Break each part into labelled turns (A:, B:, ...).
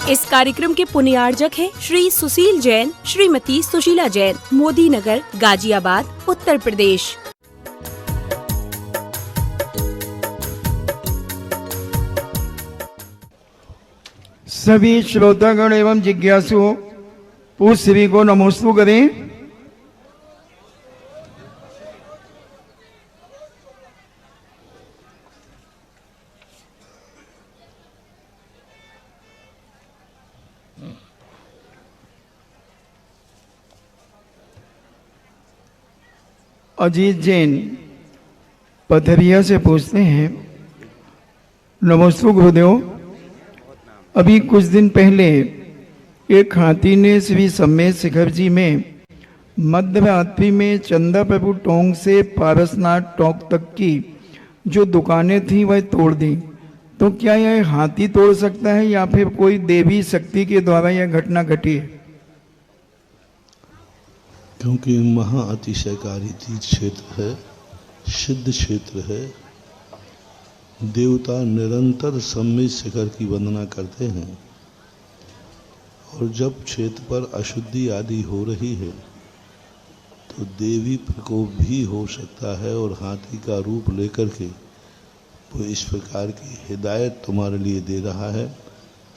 A: इस कार्यक्रम के पुण्यार्जक हैं श्री सुशील जैन, श्रीमती सुशीला जैन, मोदी नगर, गाजियाबाद, उत्तर प्रदेश।
B: सभी श्रोतागण एवं जिज्ञासु पूज्य श्री को नमोस्तु करें। अजीत जैन पथरिया से पूछते हैं, नमोस्तु गुरुदेव। अभी कुछ दिन पहले एक हाथी ने श्री सम्मेद शिखर जी में मध्य रात्रि में चंदा प्रभु टोंक से पारसनाथ टोंक तक की जो दुकानें थी वह तोड़ दी। तो क्या यह हाथी तोड़ सकता है या फिर कोई देवी शक्ति के द्वारा यह घटना घटी है?
C: क्योंकि महा अतिशयकारी तीर्थ क्षेत्र है, सिद्ध क्षेत्र है। देवता निरंतर सम्मेद शिखर की वंदना करते हैं और जब क्षेत्र पर अशुद्धि आदि हो रही है तो देवी प्रकोप भी हो सकता है और हाथी का रूप लेकर के वो इस प्रकार की हिदायत तुम्हारे लिए दे रहा है।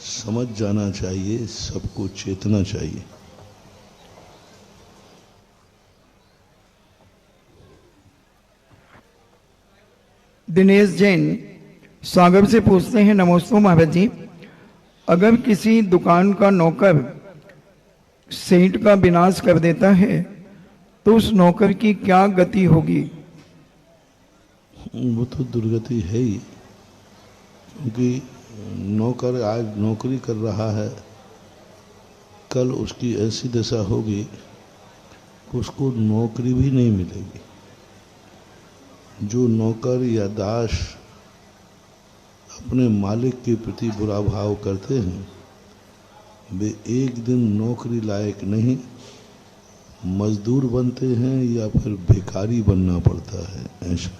C: समझ जाना चाहिए, सबको चेतना चाहिए।
B: दिनेश जैन सागर से पूछते हैं, नमोस्तु महाराज जी। अगर किसी दुकान का नौकर सेठ का विनाश कर देता है तो उस नौकर की क्या गति होगी?
C: वो तो दुर्गति है ही, क्योंकि नौकर आज नौकरी कर रहा है, कल उसकी ऐसी दशा होगी कि उसको नौकरी भी नहीं मिलेगी। जो नौकर या दास अपने मालिक के प्रति बुरा भाव करते हैं वे एक दिन नौकरी लायक नहीं, मजदूर बनते हैं या फिर भिखारी बनना पड़ता है। ऐसा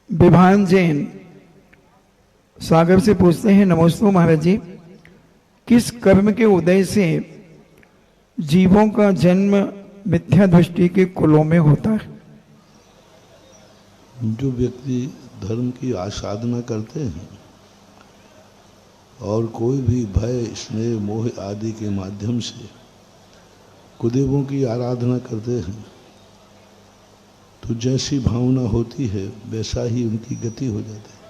B: विभान जैन सागर से पूछते हैं, नमोस्तु महाराज जी। किस कर्म के उदय से जीवों का जन्म मिथ्या दृष्टि के कुलों में होता है?
C: जो व्यक्ति धर्म की आसाधना करते हैं और कोई भी भय, स्नेह, मोह आदि के माध्यम से कुदेवों की आराधना करते हैं तो जैसी भावना होती है वैसा ही उनकी गति हो जाती है।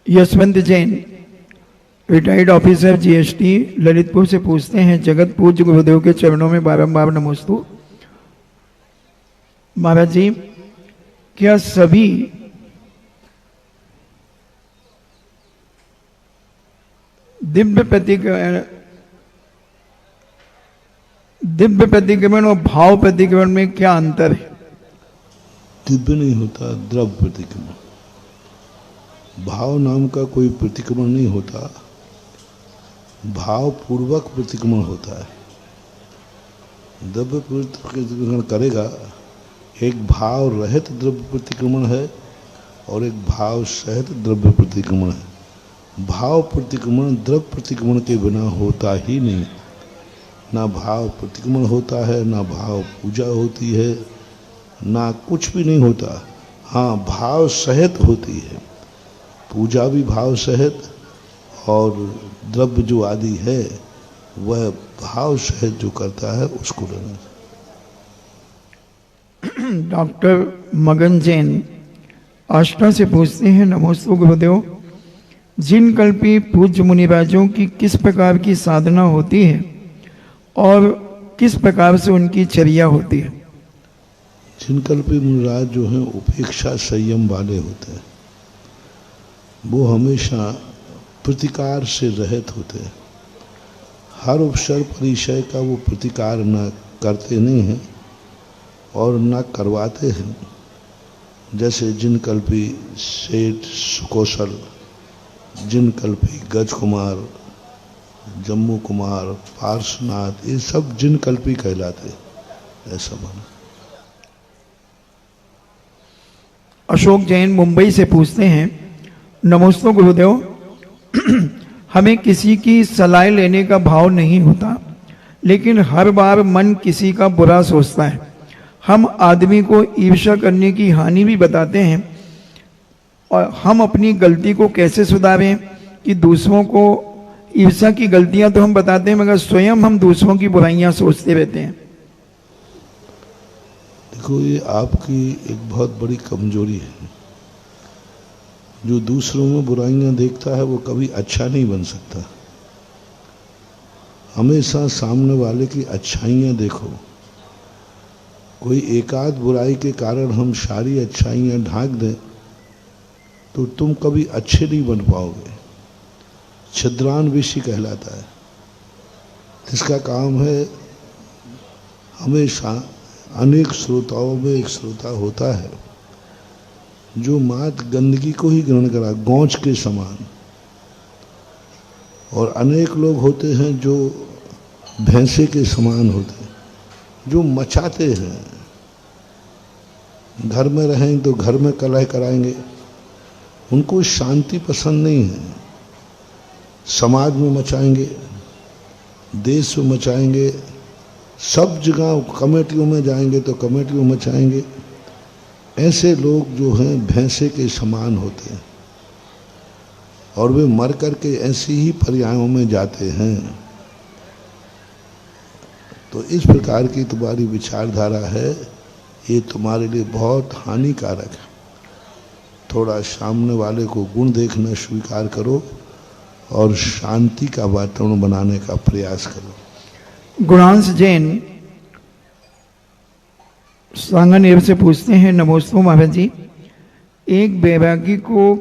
B: Yashwant Jain retired officer GST Lalitpur से पूछते हैं, जगत पूज्य गुरुदेव के चरणों में बारंबार नमोस्तु। महाराज जी, क्या सभी दिव्य प्रतिक्रमण और भाव प्रतिक्रमण में क्या अंतर है?
C: दिव्य नहीं होता, द्रव्य प्रतिक्रमण। भाव नाम का कोई प्रतिक्रमण नहीं होता, भाव पूर्वक प्रतिक्रमण होता है। द्रव्य प्रतिक्रमण करेगा, एक भाव रहित द्रव्य प्रतिक्रमण है और एक भाव सहित द्रव्य प्रतिक्रमण है। भाव प्रतिक्रमण द्रव्य प्रतिक्रमण के बिना होता ही नहीं। ना भाव प्रतिक्रमण होता है, ना भाव पूजा होती है, ना कुछ भी नहीं होता। हाँ, भाव सहित होती है, पूजा भी भाव सहित और द्रव्य जो आदि है वह भाव सहित जो करता है उसको लेना।
B: डॉक्टर मगन जैन आष्टा से पूछते हैं, नमोस्तु गुरुदेव। जिन कल्पी पूज्य मुनिराजों की किस प्रकार की साधना होती है और किस प्रकार से उनकी चर्या होती है?
C: जिन कल्पी मुनिराज जो हैं उपेक्षा संयम वाले होते हैं, वो हमेशा प्रतिकार से रहित होते हैं। हर उपसर्ग परिचय का वो प्रतिकार न करते नहीं हैं और न करवाते हैं। जैसे जिनकल्पी सेठ सुकौशल, जिनकल्पी गजकुमार जम्मू कुमार, पार्श्वनाथ, ये सब जिन कल्पी कहलाते, ऐसा माना।
B: अशोक जैन मुंबई से पूछते हैं, नमस्ते गुरुदेव, हमें किसी की सलाह लेने का भाव नहीं होता, लेकिन हर बार मन किसी का बुरा सोचता है। हम आदमी को ईर्ष्या करने की हानि भी बताते हैं, और हम अपनी गलती को कैसे सुधारें कि दूसरों को ईर्ष्या की गलतियां तो हम बताते हैं, मगर स्वयं हम दूसरों की बुराइयां सोचते रहते हैं।
C: देखो, ये आपकी एक बहुत बड़ी कमजोरी है। जो दूसरों में बुराइयां देखता है वो कभी अच्छा नहीं बन सकता। हमेशा सामने वाले की अच्छाइयां देखो। कोई एकाध बुराई के कारण हम सारी अच्छाइयां ढांक दें तो तुम कभी अच्छे नहीं बन पाओगे। छिद्रान्वेषी कहलाता है। इसका काम है हमेशा, अनेक श्रोताओं में एक श्रोता होता है जो मात गंदगी को ही ग्रहण करा, गौच के समान। और अनेक लोग होते हैं जो भैंसे के समान होते हैं, जो मचाते हैं। घर में रहेंगे तो घर में कलह कराएंगे, उनको शांति पसंद नहीं है। समाज में मचाएंगे, देश में मचाएंगे, सब जगह कमेटियों में जाएंगे तो कमेटियों में मचाएंगे। ऐसे लोग जो हैं भैंसे के समान होते हैं और वे मर करके ऐसी ही पर्यायों में जाते हैं। तो इस प्रकार की तुम्हारी विचारधारा है, ये तुम्हारे लिए बहुत हानिकारक है। थोड़ा सामने वाले को गुण देखना स्वीकार करो और शांति का वातावरण बनाने का प्रयास करो।
B: गुणांश जैन सांगनेर से पूछते हैं, नमस्ते महाराज जी, एक वैरागी को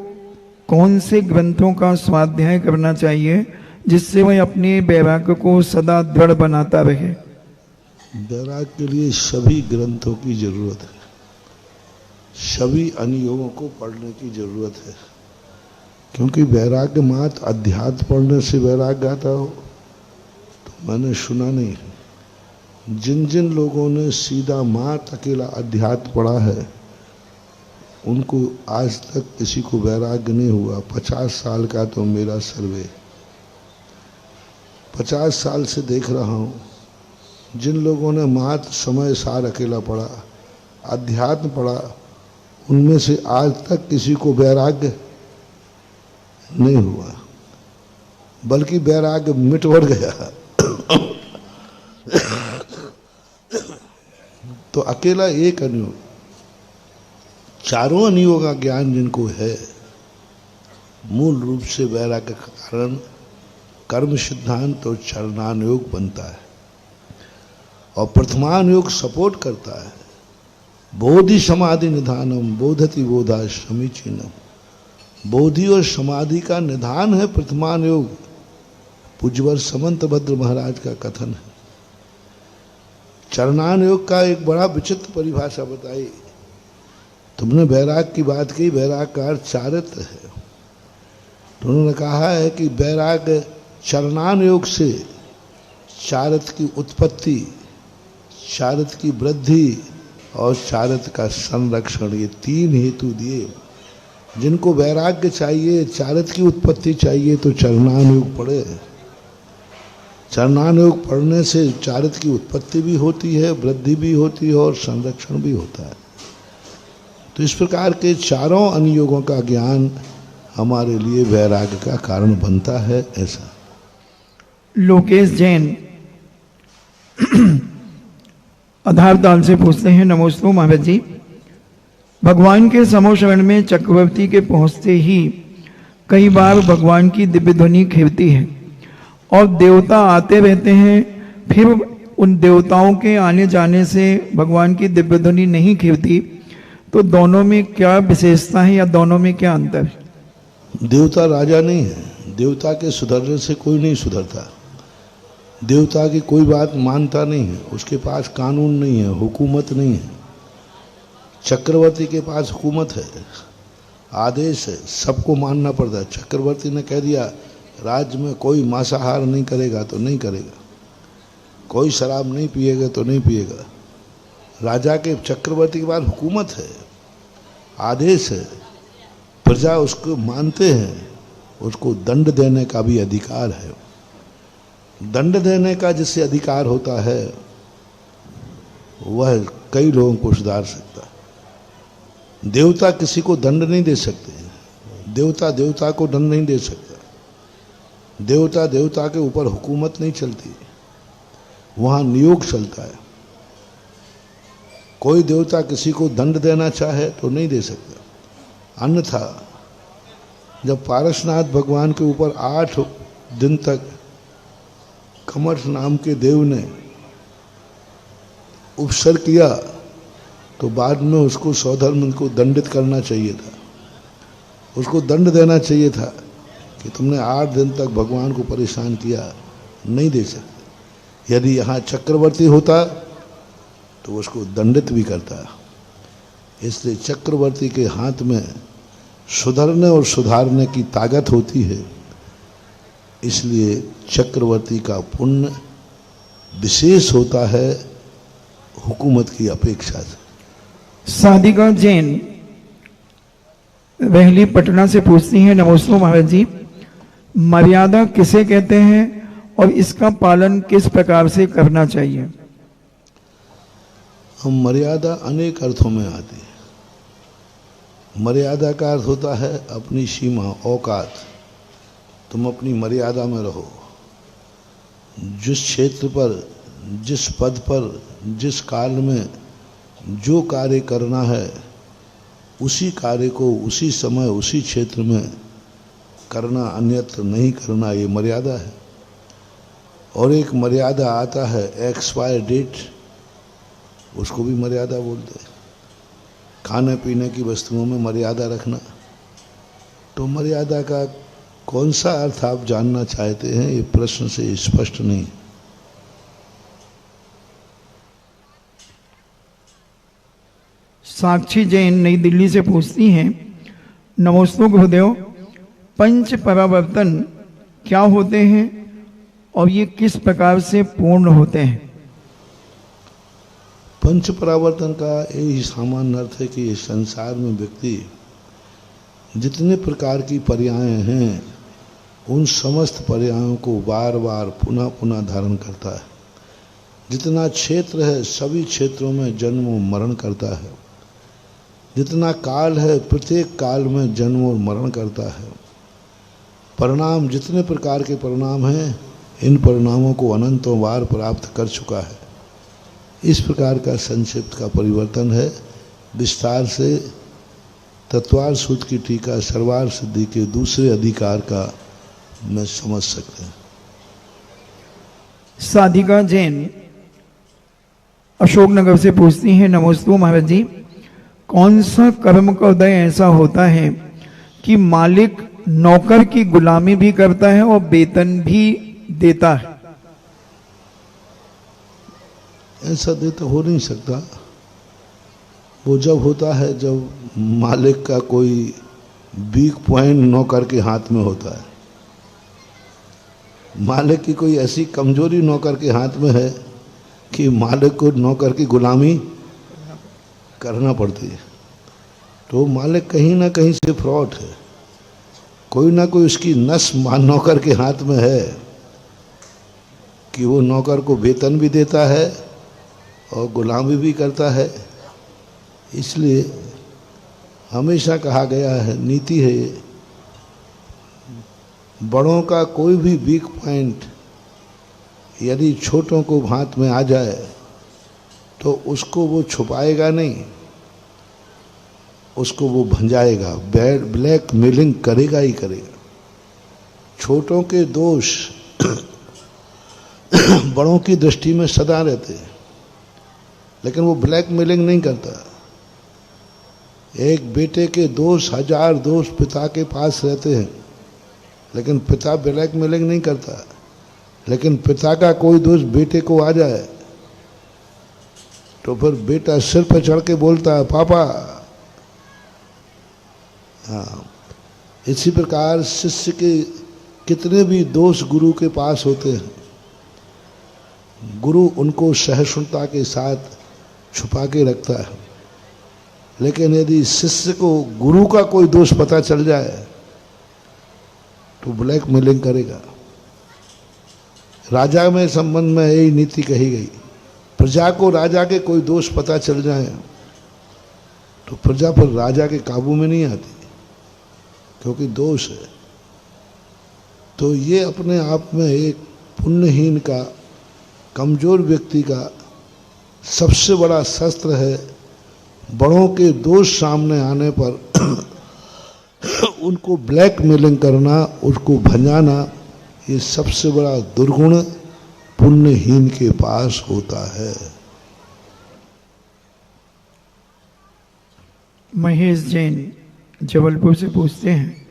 B: कौन से ग्रंथों का स्वाध्याय करना चाहिए जिससे वह अपने वैराग्य को सदा दृढ़ बनाता रहे?
C: वैराग्य के लिए सभी ग्रंथों की जरूरत है, सभी अनुयोगों को पढ़ने की जरूरत है। क्योंकि वैराग्य मात्र अध्यात्म पढ़ने से वैराग्य आता हो तो मैंने सुना नहीं है। जिन जिन लोगों ने सीधा मात्र अकेला अध्यात्म पढ़ा है उनको आज तक किसी को वैराग्य नहीं हुआ। 50 साल का तो मेरा सर्वे, 50 साल से देख रहा हूँ, जिन लोगों ने मात्र समय सार अकेला पढ़ा, अध्यात्म पढ़ा, उनमें से आज तक किसी को वैराग्य नहीं हुआ, बल्कि वैराग्य मिटवर गया। तो अकेला एक अनुयोग, चारों अनुयोग का ज्ञान जिनको है, मूल रूप से वैराग्य के कारण कर्म सिद्धांत और चरणानुयोग बनता है। और प्रथमानुयोग सपोर्ट करता है, बोधि समाधि निधानम बोधति बोधा समीचीनम। बोधि और समाधि का निधान है प्रथमानुयोग। पूज्यवर समंत भद्र महाराज का कथन है। चरणानुयोग का एक बड़ा विचित्र परिभाषा बताई। तुमने वैराग की बात की, वैराग का अर्थ चारित्र है। तो उन्होंने कहा है कि वैराग चरणानुयोग से चारित्र की उत्पत्ति, चारित्र की वृद्धि और चारित्र का संरक्षण, ये तीन हेतु दिए। जिनको वैराग्य चाहिए, चारित्र की उत्पत्ति चाहिए तो चरणानुयोग पढ़े। चरणानुयोग पढ़ने से चारित्र की उत्पत्ति भी होती है, वृद्धि भी होती है और संरक्षण भी होता है। तो इस प्रकार के चारों अनुयोगों का ज्ञान हमारे लिए वैराग्य का कारण बनता है। ऐसा
B: लोकेश जैन आधारताल से पूछते हैं, नमस्ते महाराज जी, भगवान के समोशरण में चक्रवर्ती के पहुंचते ही कई बार भगवान की दिव्य ध्वनि खेवती है और देवता आते रहते हैं, फिर उन देवताओं के आने जाने से भगवान की दिव्य ध्वनि नहीं खेवती, तो दोनों में क्या विशेषता है या दोनों में क्या अंतर है?
C: देवता राजा नहीं है, देवता के सुधरने से कोई नहीं सुधरता। देवता की कोई बात मानता नहीं है, उसके पास कानून नहीं है, हुकूमत नहीं है। चक्रवर्ती के पास हुकूमत है, आदेश है, सबको मानना पड़ता है। चक्रवर्ती ने कह दिया राज्य में कोई मांसाहार नहीं करेगा तो नहीं करेगा, कोई शराब नहीं पिएगा तो नहीं पिएगा। राजा के चक्रवर्ती के बाद हुकूमत है, आदेश है, प्रजा उसको मानते हैं, उसको दंड देने का भी अधिकार है। दंड देने का जिससे अधिकार होता है वह कई लोगों को सुधार सकता है। देवता किसी को दंड नहीं दे सकते, देवता देवता को दंड नहीं दे सकता, देवता देवता के ऊपर हुकूमत नहीं चलती, वहाँ नियोग चलता है। कोई देवता किसी को दंड देना चाहे तो नहीं दे सकता। अन्यथा जब पारसनाथ भगवान के ऊपर 8 दिन तक कमठ नाम के देव ने उपसर्ग किया तो बाद में उसको सौधर्म को दंडित करना चाहिए था, उसको दंड देना चाहिए था कि तुमने 8 दिन तक भगवान को परेशान किया, नहीं दे सकते। यदि यहाँ चक्रवर्ती होता तो उसको दंडित भी करता। इसलिए चक्रवर्ती के हाथ में सुधरने और सुधारने की ताकत होती है, इसलिए चक्रवर्ती का पुण्य विशेष होता है हुकूमत की अपेक्षा से।
B: साधिका जैन वहली पटना से पूछती हैं, नमस्ते महाराज जी, मर्यादा किसे कहते हैं और इसका पालन किस प्रकार से करना चाहिए?
C: हम मर्यादा अनेक अर्थों में आती है। मर्यादा का अर्थ होता है अपनी सीमा, औकात। तुम अपनी मर्यादा में रहो। जिस क्षेत्र पर, जिस पद पर, जिस काल में जो कार्य करना है उसी कार्य को उसी समय उसी क्षेत्र में करना, अन्यत्र नहीं करना, ये मर्यादा है। और एक मर्यादा आता है एक्सपायर डेट, उसको भी मर्यादा बोलते हैं। खाने पीने की वस्तुओं में मर्यादा रखना। तो मर्यादा का कौन सा अर्थ आप जानना चाहते हैं, ये प्रश्न से स्पष्ट नहीं।
B: साक्षी जैन नई दिल्ली से पूछती हैं, नमोस्तु गुरुदेव, पंच परावर्तन क्या होते हैं और ये किस प्रकार से पूर्ण होते हैं?
C: पंच परावर्तन का यही सामान्य अर्थ है कि इस संसार में व्यक्ति जितने प्रकार की पर्यायें हैं उन समस्त पर्यायों को बार बार पुनः पुनः धारण करता है। जितना क्षेत्र है सभी क्षेत्रों में जन्म और मरण करता है। जितना काल है प्रत्येक काल में जन्म और मरण करता है। परिणाम, जितने प्रकार के परिणाम हैं इन परिणामों को अनंतों बार प्राप्त कर चुका है। इस प्रकार का संक्षिप्त का परिवर्तन है। विस्तार से तत्वार सूत्र की टीका सर्वार सिद्धि के दूसरे अधिकार का मैं समझ सकते हैं।
B: साधिका जैन अशोकनगर से पूछती हैं, नमोस्तु महाराज जी, कौन सा कर्म का उदय ऐसा होता है कि मालिक नौकर की गुलामी भी करता है और वेतन भी देता है?
C: ऐसा दे तो हो नहीं सकता। वो जब होता है जब मालिक का कोई वीक पॉइंट नौकर के हाथ में होता है। मालिक की कोई ऐसी कमजोरी नौकर के हाथ में है कि मालिक को नौकर की गुलामी करना पड़ती है। तो मालिक कहीं ना कहीं से फ्रॉड है। कोई ना कोई उसकी नस नौकर के हाथ में है कि वो नौकर को वेतन भी देता है और गुलामी भी करता है। इसलिए हमेशा कहा गया है, नीति है ये, बड़ों का कोई भी वीक पॉइंट यदि छोटों को हाथ में आ जाए तो उसको वो छुपाएगा नहीं, उसको वो भंजाएगा, ब्लैक मेलिंग करेगा ही करेगा। छोटों के दोष बड़ों की दृष्टि में सदा रहते हैं, लेकिन वो ब्लैक मेलिंग नहीं करता। एक बेटे के दोष 1000 दोष पिता के पास रहते हैं, लेकिन पिता ब्लैक मेलिंग नहीं करता। लेकिन पिता का कोई दोष बेटे को आ जाए तो फिर बेटा सिर पर चढ़ के बोलता है, पापा। हाँ, इसी प्रकार शिष्य के कितने भी दोष गुरु के पास होते हैं, गुरु उनको सहिष्णुता के साथ छुपा के रखता है। लेकिन यदि शिष्य को गुरु का कोई दोष पता चल जाए तो ब्लैकमेलिंग करेगा। राजा में संबंध में यही नीति कही गई, प्रजा को राजा के कोई दोष पता चल जाए तो प्रजा पर राजा के काबू में नहीं आती, क्योंकि दोष है। तो ये अपने आप में एक पुण्यहीन का, कमजोर व्यक्ति का सबसे बड़ा शस्त्र है। बड़ों के दोष सामने आने पर उनको ब्लैकमेलिंग करना, उसको भंजाना, ये सबसे बड़ा दुर्गुण पुण्यहीन के पास होता है।
B: महेश जैन जबलपुर से पूछते हैं,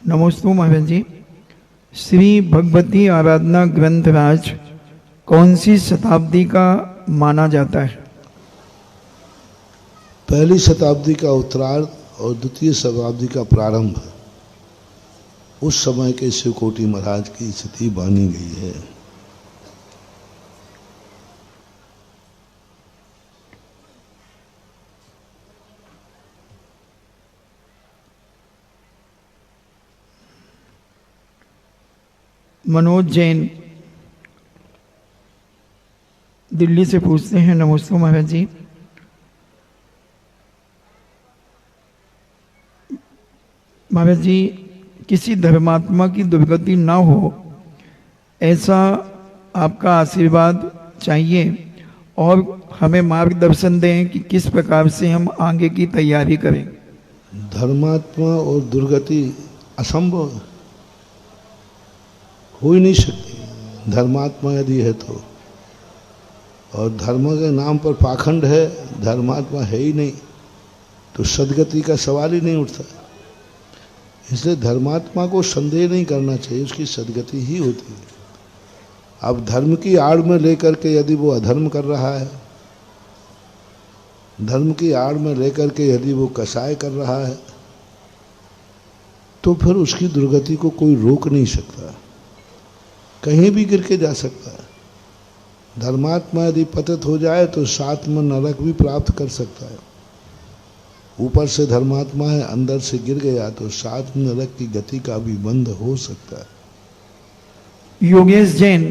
B: नमोस्तु महाराज जी, श्री भगवती आराधना ग्रंथराज कौन सी शताब्दी का माना जाता है?
C: पहली शताब्दी का उत्तरार्ध और द्वितीय शताब्दी का प्रारंभ उस समय के शिवकोटि महाराज की स्थिति मानी गई है।
B: मनोज जैन दिल्ली से पूछते हैं, नमस्ते महाराज जी, महाराज जी, किसी धर्मात्मा की दुर्गति ना हो ऐसा आपका आशीर्वाद चाहिए और हमें मार्गदर्शन दें कि किस प्रकार से हम आगे की तैयारी करें।
C: धर्मात्मा और दुर्गति असंभव है, हो ही नहीं सकती। धर्मात्मा यदि है तो, और धर्म के नाम पर पाखंड है, धर्मात्मा है ही नहीं, तो सदगति का सवाल ही नहीं उठता। इसलिए धर्मात्मा को संदेह नहीं करना चाहिए, उसकी सदगति ही होती है। अब धर्म की आड़ में लेकर के यदि वो अधर्म कर रहा है, धर्म की आड़ में लेकर के यदि वो कसाय कर रहा है, तो फिर उसकी दुर्गति को कोई रोक नहीं सकता, कहीं भी गिर के जा सकता है। धर्मात्मा यदि पतित हो जाए तो साथ में नरक भी प्राप्त कर सकता है। ऊपर से धर्मात्मा है, अंदर से गिर गया तो साथ में नरक की गति का भी बंद हो सकता है।
B: योगेश जैन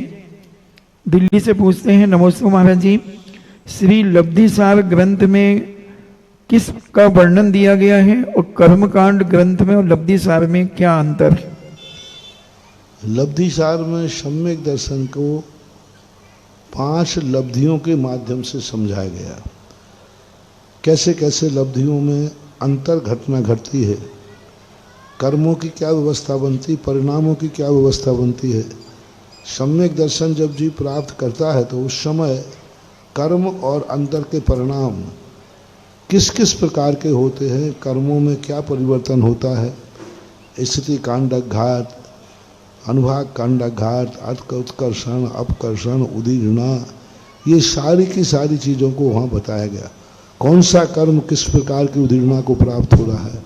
B: दिल्ली से पूछते हैं, नमस्ते महाराज जी, श्री लब्धिसार ग्रंथ में किस का वर्णन दिया गया है और कर्मकांड ग्रंथ में और लब्धिसार में क्या अंतर है?
C: लब्धिसार में सम्यक दर्शन को 5 लब्धियों के माध्यम से समझाया गया। कैसे कैसे लब्धियों में अंतर घटना घटती है, कर्मों की क्या व्यवस्था बनती, परिणामों की क्या व्यवस्था बनती है। सम्यक दर्शन जब जीव प्राप्त करता है तो उस समय कर्म और अंतर के परिणाम किस किस प्रकार के होते हैं, कर्मों में क्या परिवर्तन होता है, स्थिति कांडक घात, अनुभाग कांडक घाट, उत्कर्षण, अपकर्षण, उदीर्णा, ये सारी की सारी चीज़ों को वहाँ बताया गया। कौन सा कर्म किस प्रकार की उदीर्णा को प्राप्त हो रहा है,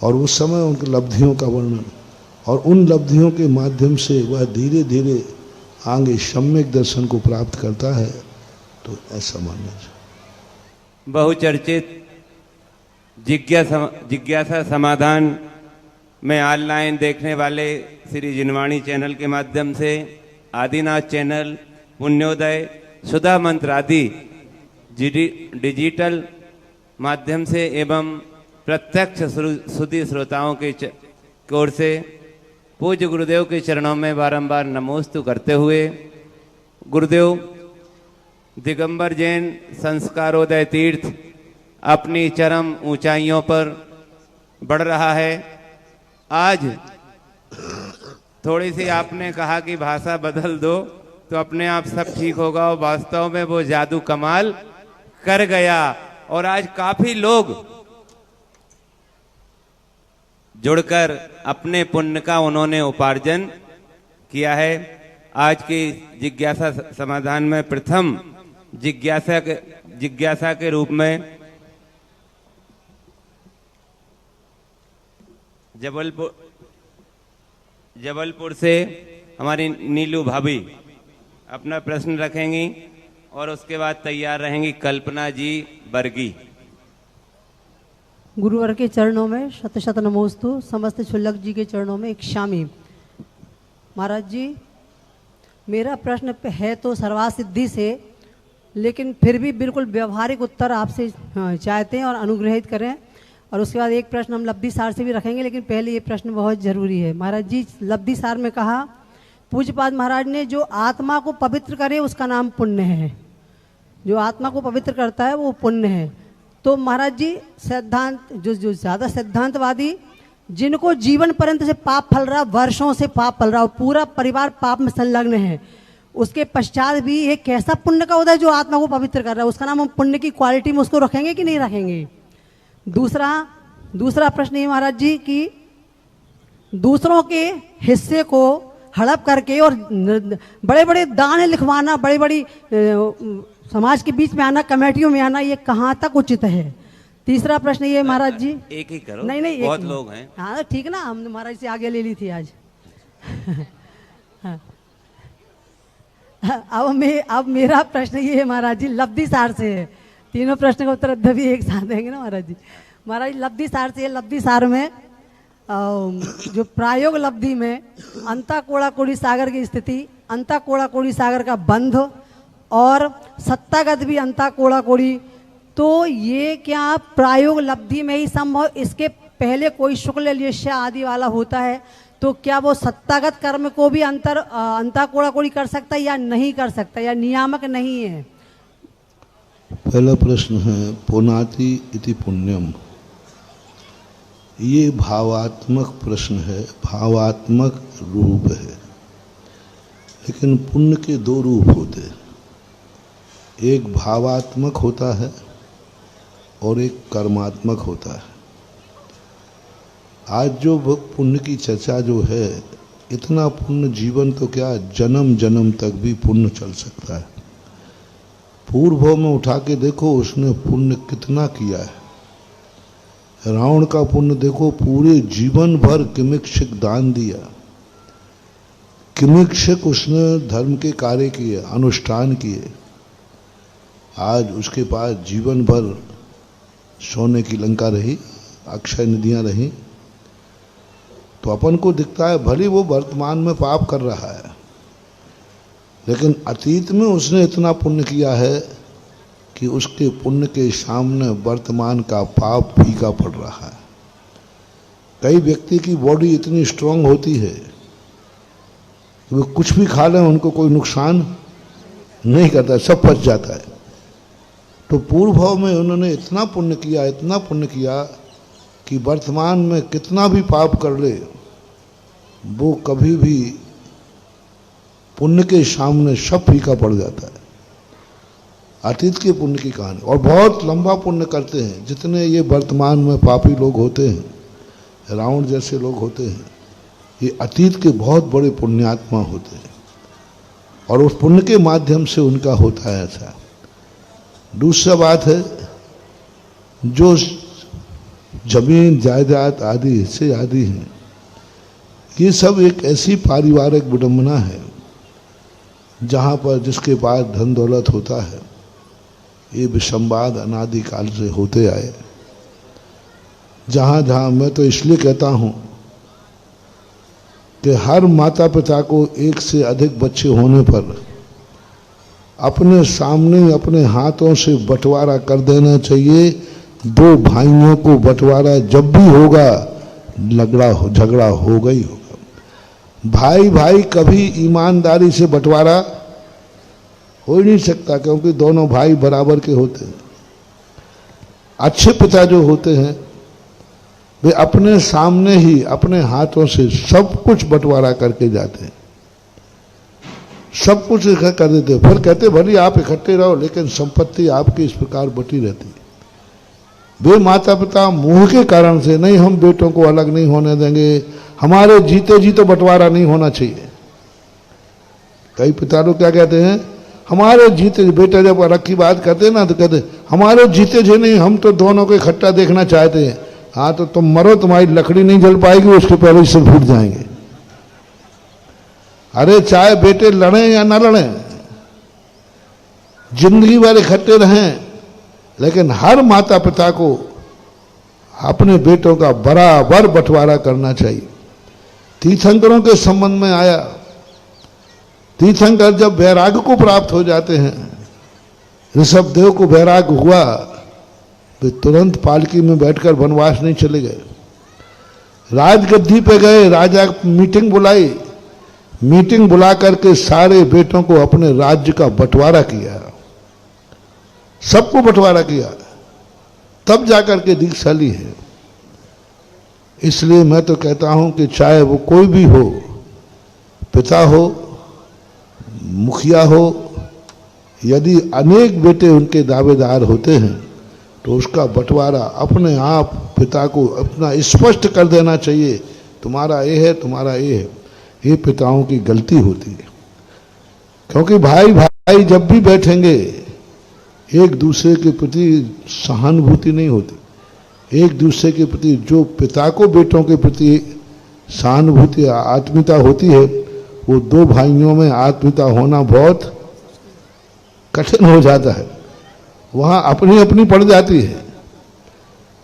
C: और उस समय उनकी लब्धियों का वर्णन, और उन लब्धियों के माध्यम से वह धीरे धीरे आगे सम्यक दर्शन को प्राप्त करता है। तो ऐसा मानना चाहिए।
D: बहुचर्चित जिज्ञासा समाधान में ऑनलाइन देखने वाले श्री जिनवाणी चैनल के माध्यम से, आदिनाथ चैनल, पुण्योदय, सुधा मंत्र आदि डिजिटल माध्यम से एवं प्रत्यक्ष सुधी श्रोताओं के ओर से पूज्य गुरुदेव के चरणों में बारंबार नमोस्तु करते हुए, गुरुदेव दिगंबर जैन संस्कारोदय तीर्थ अपनी चरम ऊंचाइयों पर बढ़ रहा है। आज थोड़ी सी आपने कहा कि भाषा बदल दो तो अपने आप सब ठीक होगा, और वास्तव में वो जादू कमाल कर गया। और आज काफी लोग जुड़कर अपने पुण्य का उन्होंने उपार्जन किया है। आज की जिज्ञासा समाधान में प्रथम जिज्ञासा के रूप में जबलपुर से हमारी नीलू भाभी अपना प्रश्न रखेंगी और उसके बाद तैयार रहेंगी कल्पना जी बर्गी।
E: गुरुवर के चरणों में शत शत नमोस्तु। समस्त शुल्लक जी के चरणों में एक शामी। महाराज जी, मेरा प्रश्न है तो सर्वासिद्धि से, लेकिन फिर भी बिल्कुल व्यवहारिक उत्तर आपसे चाहते हैं और अनुग्रहित करें। और उसके बाद एक प्रश्न हम लब्धि सार से भी रखेंगे, लेकिन पहले ये प्रश्न बहुत जरूरी है। महाराज जी, लब्धि सार में कहा पूज्यपाद महाराज ने, जो आत्मा को पवित्र करे उसका नाम पुण्य है। जो आत्मा को पवित्र करता है वो पुण्य है। तो महाराज जी, सिद्धांत जो ज़्यादा सिद्धांतवादी, जिनको जीवन पर्यंत से पाप फल रहा, वर्षों से पाप फल रहा, पूरा परिवार पाप में संलग्न है, उसके पश्चात भी एक कैसा पुण्य का उदय जो आत्मा को पवित्र कर रहा है, उसका नाम हम पुण्य की क्वालिटी में उसको रखेंगे कि नहीं रखेंगे? दूसरा प्रश्न ये महाराज जी कि दूसरों के हिस्से को हड़प करके और बड़े बड़े दान लिखवाना, बड़ी बड़ी समाज के बीच में आना, कमेटियों में आना, ये कहाँ तक उचित है? तीसरा प्रश्न ये महाराज जी,
D: एक ही करो,
E: नहीं
D: बहुत लोग हैं।
E: हाँ ठीक ना, हमने महाराज से आगे ले ली थी आज। हाँ। अब मेरा प्रश्न ये है महाराज जी, लब्धि सार से है। तीनों प्रश्न का उत्तर भी एक साथ देंगे ना महाराज जी। महाराज लब्धि सार से, लब्धि सार में जो प्रायोग लब्धि में अंता कोड़ा कोड़ी सागर की स्थिति, अंता कोड़ा कोड़ी सागर का बंध और सत्तागत भी अंता कोड़ा कोड़ी, तो ये क्या प्रायोग लब्धि में ही संभव? इसके पहले कोई शुक्ल लेश्य आदि वाला होता है, तो क्या वो सत्तागत कर्म को भी अंता कोड़ा कोड़ी कर सकता है या नहीं कर सकता, या नियामक नहीं है?
C: पहला प्रश्न है पुनाति इति पुण्यम। ये भावात्मक प्रश्न है, भावात्मक रूप है। लेकिन पुण्य के दो रूप होते हैं, एक भावात्मक होता है और एक कर्मात्मक होता है। आज जो पुण्य की चर्चा जो है, इतना पुण्य जीवन तो क्या जन्म जन्म तक भी पुण्य चल सकता है। पूर्व में उठा के देखो उसने पुण्य कितना किया है। रावण का पुण्य देखो, पूरे जीवन भर किमिक्षक दान दिया, किमिक्षक उसने धर्म के कार्य किए, अनुष्ठान किए। आज उसके पास जीवन भर सोने की लंका रही, अक्षय निधियां रही, तो अपन को दिखता है भले वो वर्तमान में पाप कर रहा है, लेकिन अतीत में उसने इतना पुण्य किया है कि उसके पुण्य के सामने वर्तमान का पाप फीका पड़ रहा है। कई व्यक्ति की बॉडी इतनी स्ट्रांग होती है कि वो कुछ भी खा लें उनको कोई नुकसान नहीं करता, सब पच जाता है। तो पूर्व भाव में उन्होंने इतना पुण्य किया कि वर्तमान में कितना भी पाप कर ले, वो कभी भी पुण्य के सामने सब फीका पड़ जाता है। अतीत के पुण्य की कहानी, और बहुत लंबा पुण्य करते हैं। जितने ये वर्तमान में पापी लोग होते हैं, रावण जैसे लोग होते हैं, ये अतीत के बहुत बड़े पुण्यात्मा होते हैं, और उस पुण्य के माध्यम से उनका होता है ऐसा। दूसरा बात है, जो जमीन जायदाद आदि हिस्से आदि हैं, ये सब एक ऐसी पारिवारिक विडंबना है जहाँ पर जिसके पास धन दौलत होता है, ये विसंवाद अनादिकाल से होते आए। जहाँ जहाँ मैं तो इसलिए कहता हूँ कि हर माता पिता को एक से अधिक बच्चे होने पर अपने सामने अपने हाथों से बंटवारा कर देना चाहिए। दो भाइयों को बंटवारा जब भी होगा, झगड़ा होगा ही होगा। भाई भाई कभी ईमानदारी से बंटवारा हो ही नहीं सकता, क्योंकि दोनों भाई बराबर के होते हैं। अच्छे पिता जो होते हैं वे अपने सामने ही अपने हाथों से सब कुछ बंटवारा करके जाते हैं, सब कुछ इकट्ठा कर देते हैं। फिर कहते भले आप इकट्ठे रहो, लेकिन संपत्ति आपकी इस प्रकार बटी रहती है। वे माता पिता मोह के कारण से, नहीं हम बेटों को अलग नहीं होने देंगे, हमारे जीते जी तो बंटवारा नहीं होना चाहिए। कई पिता लोग क्या कहते हैं, हमारे जीते, बेटा जब अलग की बात करते हैं ना तो कहते हमारे जीते जी नहीं, हम तो दोनों को इकट्ठा देखना चाहते हैं। हाँ तो तुम मरो, तुम्हारी लकड़ी नहीं जल पाएगी, उसके पहले ही सिर फूट जाएंगे। अरे चाहे बेटे लड़ें या ना लड़ें, जिंदगी भर इकट्ठे रहें, लेकिन हर माता पिता को अपने बेटों का बराबर बंटवारा करना चाहिए। तीर्थंकरों के संबंध में आया, तीर्थंकर जब वैराग्य को प्राप्त हो जाते हैं, ऋषभ देव को वैराग्य हुआ, वे तुरंत पालकी में बैठकर वनवास नहीं चले गए, राजगद्दी पे गए, राजा मीटिंग बुलाई, मीटिंग बुला करके सारे बेटों को अपने राज्य का बंटवारा किया, सबको बंटवारा किया, तब जाकर के दीक्षा ली है। इसलिए मैं तो कहता हूं कि चाहे वो कोई भी हो, पिता हो, मुखिया हो, यदि अनेक बेटे उनके दावेदार होते हैं तो उसका बंटवारा अपने आप पिता को अपना स्पष्ट कर देना चाहिए, तुम्हारा ये है, तुम्हारा ये है। ये पिताओं की गलती होती है, क्योंकि भाई भाई जब भी बैठेंगे एक दूसरे के प्रति सहानुभूति नहीं होती। एक दूसरे के प्रति जो पिता को बेटों के प्रति सहानुभूति आत्मीयता होती है, वो दो भाइयों में आत्मीयता होना बहुत कठिन हो जाता है, वहाँ अपनी अपनी पड़ जाती है।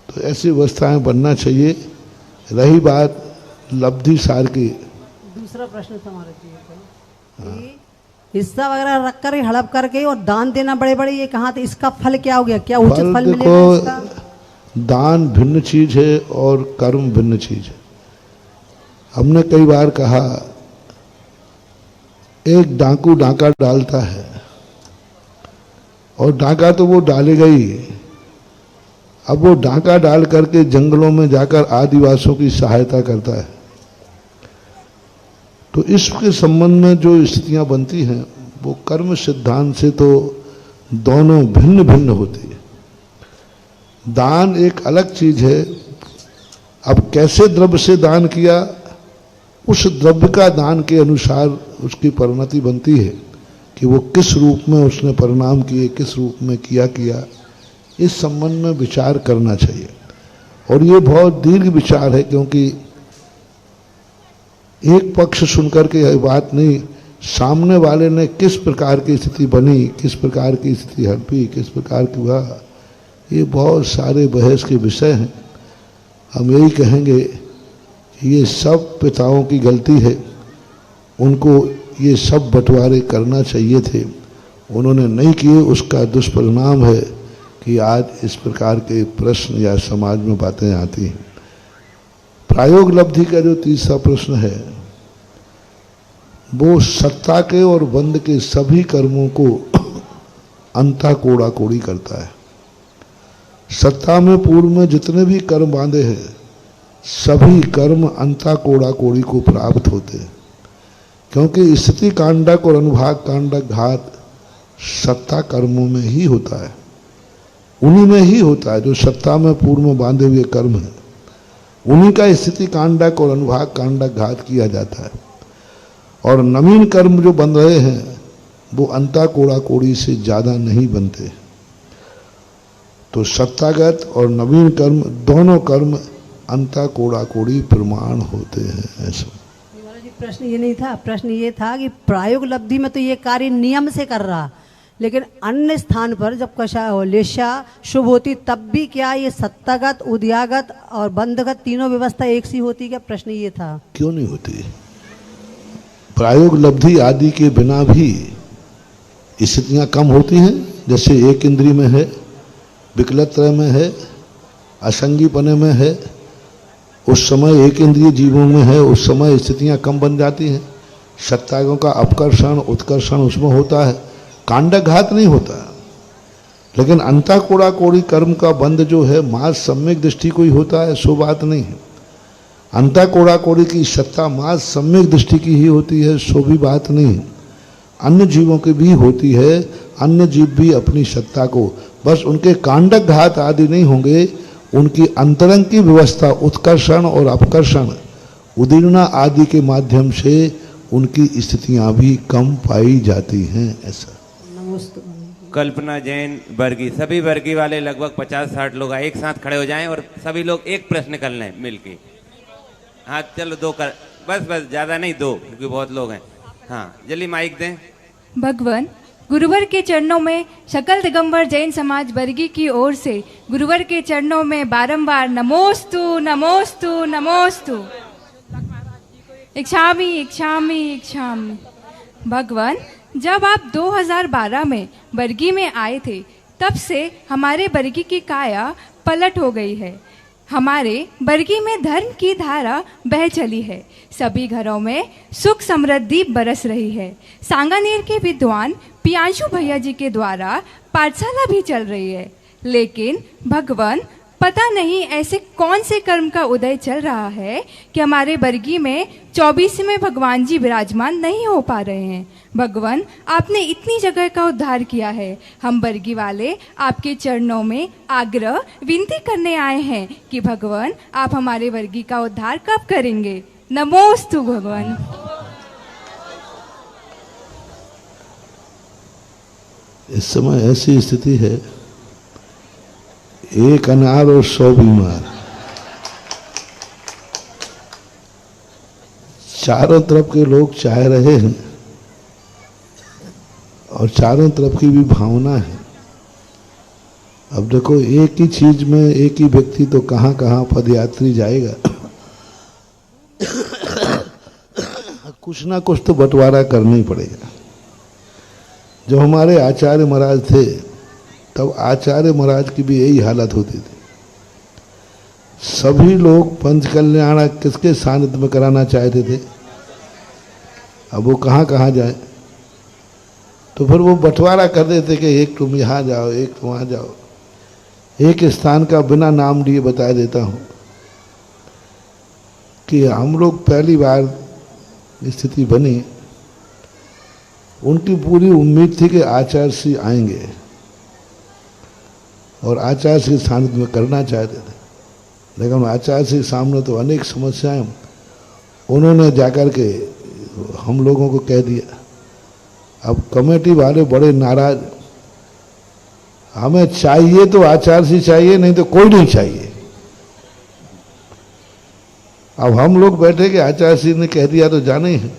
C: तो ऐसी अवस्थाएं बनना चाहिए। रही बात लब्धि सार की,
E: दूसरा प्रश्न था हमारा जी, हिस्सा वगैरह रख कर हड़प करके और दान देना बड़े बड़े, ये कहाँ थे, इसका फल क्या हो गया, क्या उचित फल मिलेगा इसका?
C: दान भिन्न चीज है और कर्म भिन्न चीज है। हमने कई बार कहा, एक डाकू डाका डालता है और डाका तो वो डालेगा ही, अब वो डाका डाल करके जंगलों में जाकर आदिवासियों की सहायता करता है। तो इसके संबंध में जो स्थितियां बनती हैं वो कर्म सिद्धांत से तो दोनों भिन्न भिन्न होती है। दान एक अलग चीज है। अब कैसे द्रव्य से दान किया, उस द्रव्य का दान के अनुसार उसकी परिणति बनती है कि वो किस रूप में उसने परिणाम किए, किस रूप में किया, इस संबंध में विचार करना चाहिए। और ये बहुत दीर्घ विचार है, क्योंकि एक पक्ष सुनकर के यह बात नहीं, सामने वाले ने किस प्रकार की स्थिति बनी, किस प्रकार की स्थिति हड़पी, किस प्रकार की हुआ, ये बहुत सारे बहस के विषय हैं। हम यही कहेंगे कि ये सब पिताओं की गलती है, उनको ये सब बंटवारे करना चाहिए थे, उन्होंने नहीं किए, उसका दुष्परिणाम है कि आज इस प्रकार के प्रश्न या समाज में बातें आती हैं। प्रायोग लब्धि का जो तीसरा प्रश्न है, वो सत्ता के और बंध के सभी कर्मों को अंता कोड़ा कोड़ी करता है। सत्ता में पूर्व में जितने भी कर्म बांधे हैं, सभी कर्म अंता कोड़ा कोड़ी को प्राप्त होते हैं, क्योंकि स्थिति कांडक और अनुभाग कांडक घात सत्ता कर्मों में ही होता है, उन्हीं में ही होता है। जो सत्ता में पूर्व में बांधे हुए कर्म है, उन्हीं का स्थिति कांडक और अनुभाग कांडक घात किया जाता है। और नवीन कर्म जो बन रहे हैं वो अंता कोड़ा कोड़ी से ज्यादा नहीं बनते। तो सत्तागत और नवीन कर्म, दोनों कर्म अंता कोड़ा कोड़ी प्रमाण होते हैं। ऐसा
E: प्रश्न ये नहीं था, प्रश्न ये था कि प्रायोग लब्धि में तो ये कार्य नियम से कर रहा, लेकिन अन्य स्थान पर जब कषाय हो लेशा शुभ होती, तब भी क्या ये सत्तागत, उद्यागत और बंधगत तीनों व्यवस्था एक सी होती? क्या प्रश्न ये था?
C: क्यों नहीं होती? प्रायोग लब्धि आदि के बिना भी स्थितियां कम होती हैं। जैसे एक इंद्रिय में है, विकलत्रय में है, असंगीपने में है, उस समय एक इंद्रिय जीवों में है, उस समय स्थितियां कम बन जाती हैं। सत्तागों का अपकर्षण उत्कर्षण उसमें होता है, कांडक घात नहीं होता। लेकिन अंता कोड़ा कोड़ी कर्म का बंध जो है मास सम्यक दृष्टि को ही होता है, सो बात नहीं है। अंता कोड़ा कोड़ी की सत्ता मास सम्यक दृष्टि की ही होती है, सो भी बात नहीं है। अन्य जीवों की भी होती है, अन्य जीव भी अपनी सत्ता को, बस उनके कांडक घात आदि नहीं होंगे, उनकी अंतरंग की व्यवस्था उत्कर्षण और अपकर्षण उदीर्णा आदि के माध्यम से उनकी स्थितियां भी कम पाई जाती हैं। ऐसा
D: कल्पना जैन, वर्गी, सभी वर्गी वाले लगभग 50-60 लोग एक साथ खड़े हो जाएं और सभी लोग एक प्रश्न कर लें मिलके। हाँ चलो, दो कर, बस ज्यादा नहीं, दो, क्योंकि बहुत लोग हैं। हाँ जल्दी माइक दें।
F: भगवान, गुरुवर के चरणों में सकल दिगंबर जैन समाज बरगी की ओर से गुरुवर के चरणों में बारंबार नमोस्तु नमोस्तु नमोस्तु। इच्छामि इच्छामि इच्छामि। भगवान, जब आप 2012 में बरगी में आए थे तब से हमारे बरगी की काया पलट हो गई है। हमारे बरगी में धर्म की धारा बह चली है। सभी घरों में सुख समृद्धि बरस रही है। सांगानेर के विद्वान पियांशु भैया जी के द्वारा पाठशाला भी चल रही है। लेकिन भगवान, पता नहीं ऐसे कौन से कर्म का उदय चल रहा है कि हमारे बरगी में 24वें भगवान जी विराजमान नहीं हो पा रहे हैं। भगवान, आपने इतनी जगह का उद्धार किया है। हम बरगी वाले आपके चरणों में आग्रह विनती करने आए हैं कि भगवान आप हमारे बरगी का उद्धार कब करेंगे। नमोस्तु भगवान।
C: इस समय ऐसी स्थिति है, एक अनार और 100 बीमार, चारों तरफ के लोग चाह रहे हैं और चारों तरफ की भी भावना है। अब देखो, एक ही चीज में एक ही व्यक्ति तो कहां कहां पदयात्री जाएगा। कुछ ना कुछ तो बंटवारा करना ही पड़ेगा। जब हमारे आचार्य महाराज थे तब आचार्य महाराज की भी यही हालत होती थी। सभी लोग पंच कल्याण किसके सानिध्य में कराना चाहते थे। अब वो कहाँ कहाँ जाए, तो फिर वो बंटवारा कर देते कि एक तुम यहाँ जाओ, एक तुम वहाँ जाओ। एक स्थान का बिना नाम लिए बता देता हूँ कि हम लोग पहली बार स्थिति बनी, उनकी पूरी उम्मीद थी कि आचार्य श्री आएंगे और आचार्य श्री सानिध्य में करना चाहते थे। लेकिन आचार्य श्री सामने तो अनेक समस्याएं, उन्होंने जाकर के हम लोगों को कह दिया। अब कमेटी वाले बड़े नाराज, हमें चाहिए तो आचार्य श्री चाहिए, नहीं तो कोई नहीं चाहिए। अब हम लोग बैठे कि आचार्य श्री ने कह दिया तो जाने ही है,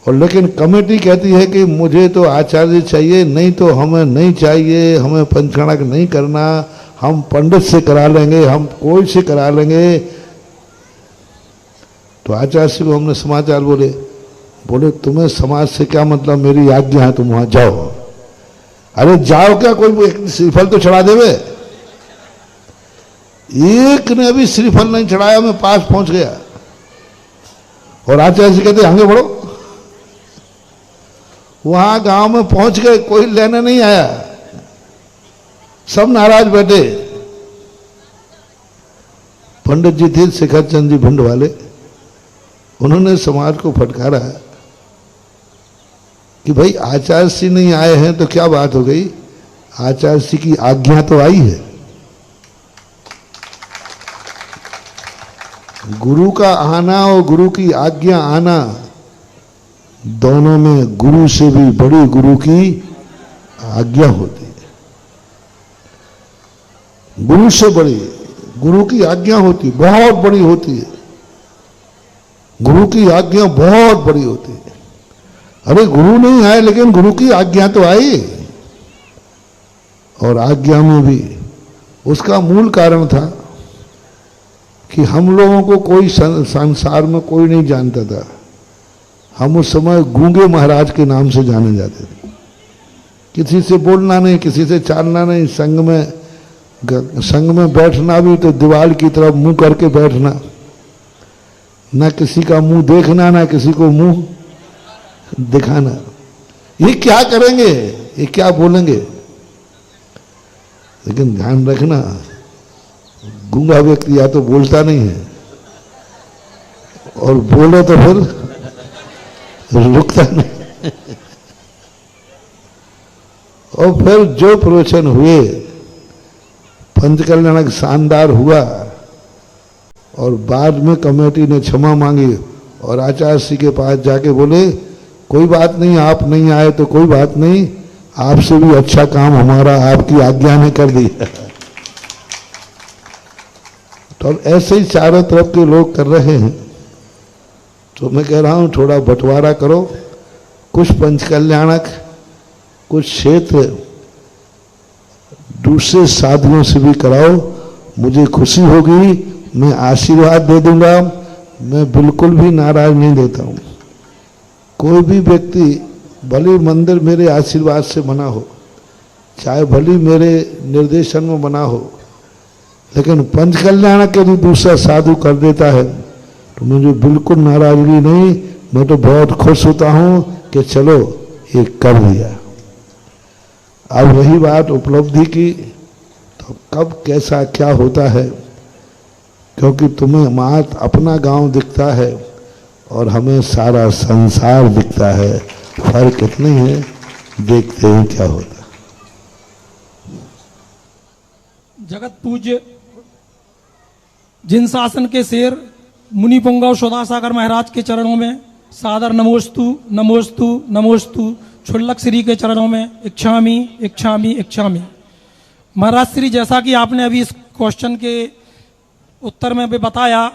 C: और लेकिन कमेटी कहती है कि मुझे तो आचार्य चाहिए, नहीं तो हमें नहीं चाहिए, हमें पंचकणक नहीं करना, हम पंडित से करा लेंगे, हम कोई से करा लेंगे। तो आचार्य श्री को हमने समाचार बोले तुम्हें समाज से क्या मतलब, मेरी आज्ञा है तुम वहां जाओ। अरे जाओ क्या, कोई श्रीफल तो चढ़ा देवे। एक ने भी श्रीफल नहीं चढ़ाया, मैं पास पहुंच गया और आचार्य जी कहते आगे बढ़ो। वहां गांव में पहुंच गए, कोई लेने नहीं आया, सब नाराज बैठे। पंडित जी थे शिखर चंद जी भिंड वाले, उन्होंने समाज को फटकारा कि भाई आचार्य श्री नहीं आए हैं तो क्या बात हो गई, आचार्य श्री की आज्ञा तो आई है। गुरु का आना और गुरु की आज्ञा आना, दोनों में गुरु से भी बड़ी गुरु की आज्ञा होती है। गुरु से बड़ी गुरु की आज्ञा होती, बहुत बड़ी होती है। गुरु की आज्ञा बहुत बड़ी होती है। अरे गुरु नहीं आए लेकिन गुरु की आज्ञा तो आई, और आज्ञा में भी उसका मूल कारण था कि हम लोगों को कोई संसार में कोई नहीं जानता था। हम उस समय गूंगे महाराज के नाम से जाने जाते थे। किसी से बोलना नहीं, किसी से चालना नहीं, संग में बैठना भी तो दीवार की तरफ मुंह करके बैठना, ना किसी का मुंह देखना, ना किसी को मुंह दिखाना। ये क्या करेंगे, ये क्या बोलेंगे। लेकिन ध्यान रखना, गूंगा व्यक्ति या तो बोलता नहीं है, और बोले तो फिर रुकता नहीं। और फिर जो प्रवचन हुए, पंचकल्याणक शानदार हुआ, और बाद में कमेटी ने क्षमा मांगी और आचार्य श्री के पास जाके बोले कोई बात नहीं, आप नहीं आए तो कोई बात नहीं, आपसे भी अच्छा काम हमारा आपकी आज्ञा ने कर दिया। तो ऐसे ही चारों तरफ के लोग कर रहे हैं। तो मैं कह रहा हूं थोड़ा बंटवारा करो, कुछ पंचकल्याणक, कुछ क्षेत्र दूसरे साधुओं से भी कराओ, मुझे खुशी होगी, मैं आशीर्वाद दे दूंगा। मैं बिल्कुल भी नाराज नहीं देता हूं। कोई भी व्यक्ति भले मंदिर मेरे आशीर्वाद से बना हो, चाहे भली मेरे निर्देशन में बना हो, लेकिन पंचकल्याण के भी दूसरा साधु कर देता है तो मुझे बिल्कुल नाराजगी नहीं, मैं तो बहुत खुश होता हूं कि चलो ये कर दिया। अब रही बात उपलब्धि की, तो कब कैसा क्या होता है, क्योंकि तुम्हें मात अपना गांव दिखता है और हमें सारा संसार दिखता है, फर्क इतना ही है, देखते हैं क्या होता है।
G: जगत पूज्य जिन शासन के शेर मुनि पुंगव सदासागर महाराज के चरणों में सादर नमोस्तु नमोस्तु नमोस्तु। क्षुल्लक श्री के चरणों में इच्छामी इच्छामी इच्छामी। महाराज श्री, जैसा कि आपने अभी इस क्वेश्चन के उत्तर में भी बताया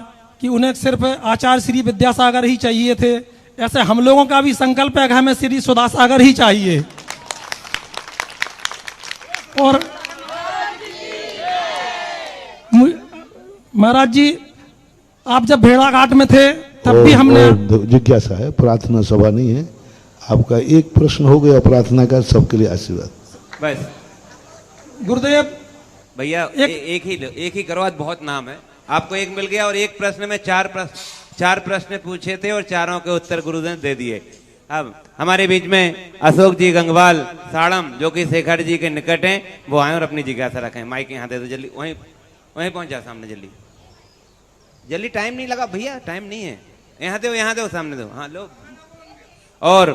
G: कि उन्हें सिर्फ आचार्य श्री विद्यासागर ही चाहिए थे, ऐसे हम लोगों का भी संकल्प है कि हमें श्री सुधासागर ही चाहिए। और महाराज जी, आप जब भेड़ाघाट में थे तब भी हमने
C: जिज्ञासा है, प्रार्थना सभा नहीं है। आपका एक प्रश्न हो गया प्रार्थना का, सबके लिए आशीर्वाद
D: बस।
G: गुरुदेव
D: भैया एक ही करो, आज बहुत नाम है। आपको एक मिल गया और एक प्रश्न में चार प्रश्न पूछे थे और चारों के उत्तर गुरुदेव ने दे दिए। अब हमारे बीच में अशोक जी गंगवाल साड़म, जो कि शेखर जी के निकट हैं, वो आए और अपनी जिज्ञासा रखें। माइक यहाँ दे दो जल्दी, वहीं पहुंच जाओ सामने, जल्दी जल्दी, टाइम नहीं लगा भैया, टाइम नहीं है। यहाँ दो सामने दो, हाँ लो। और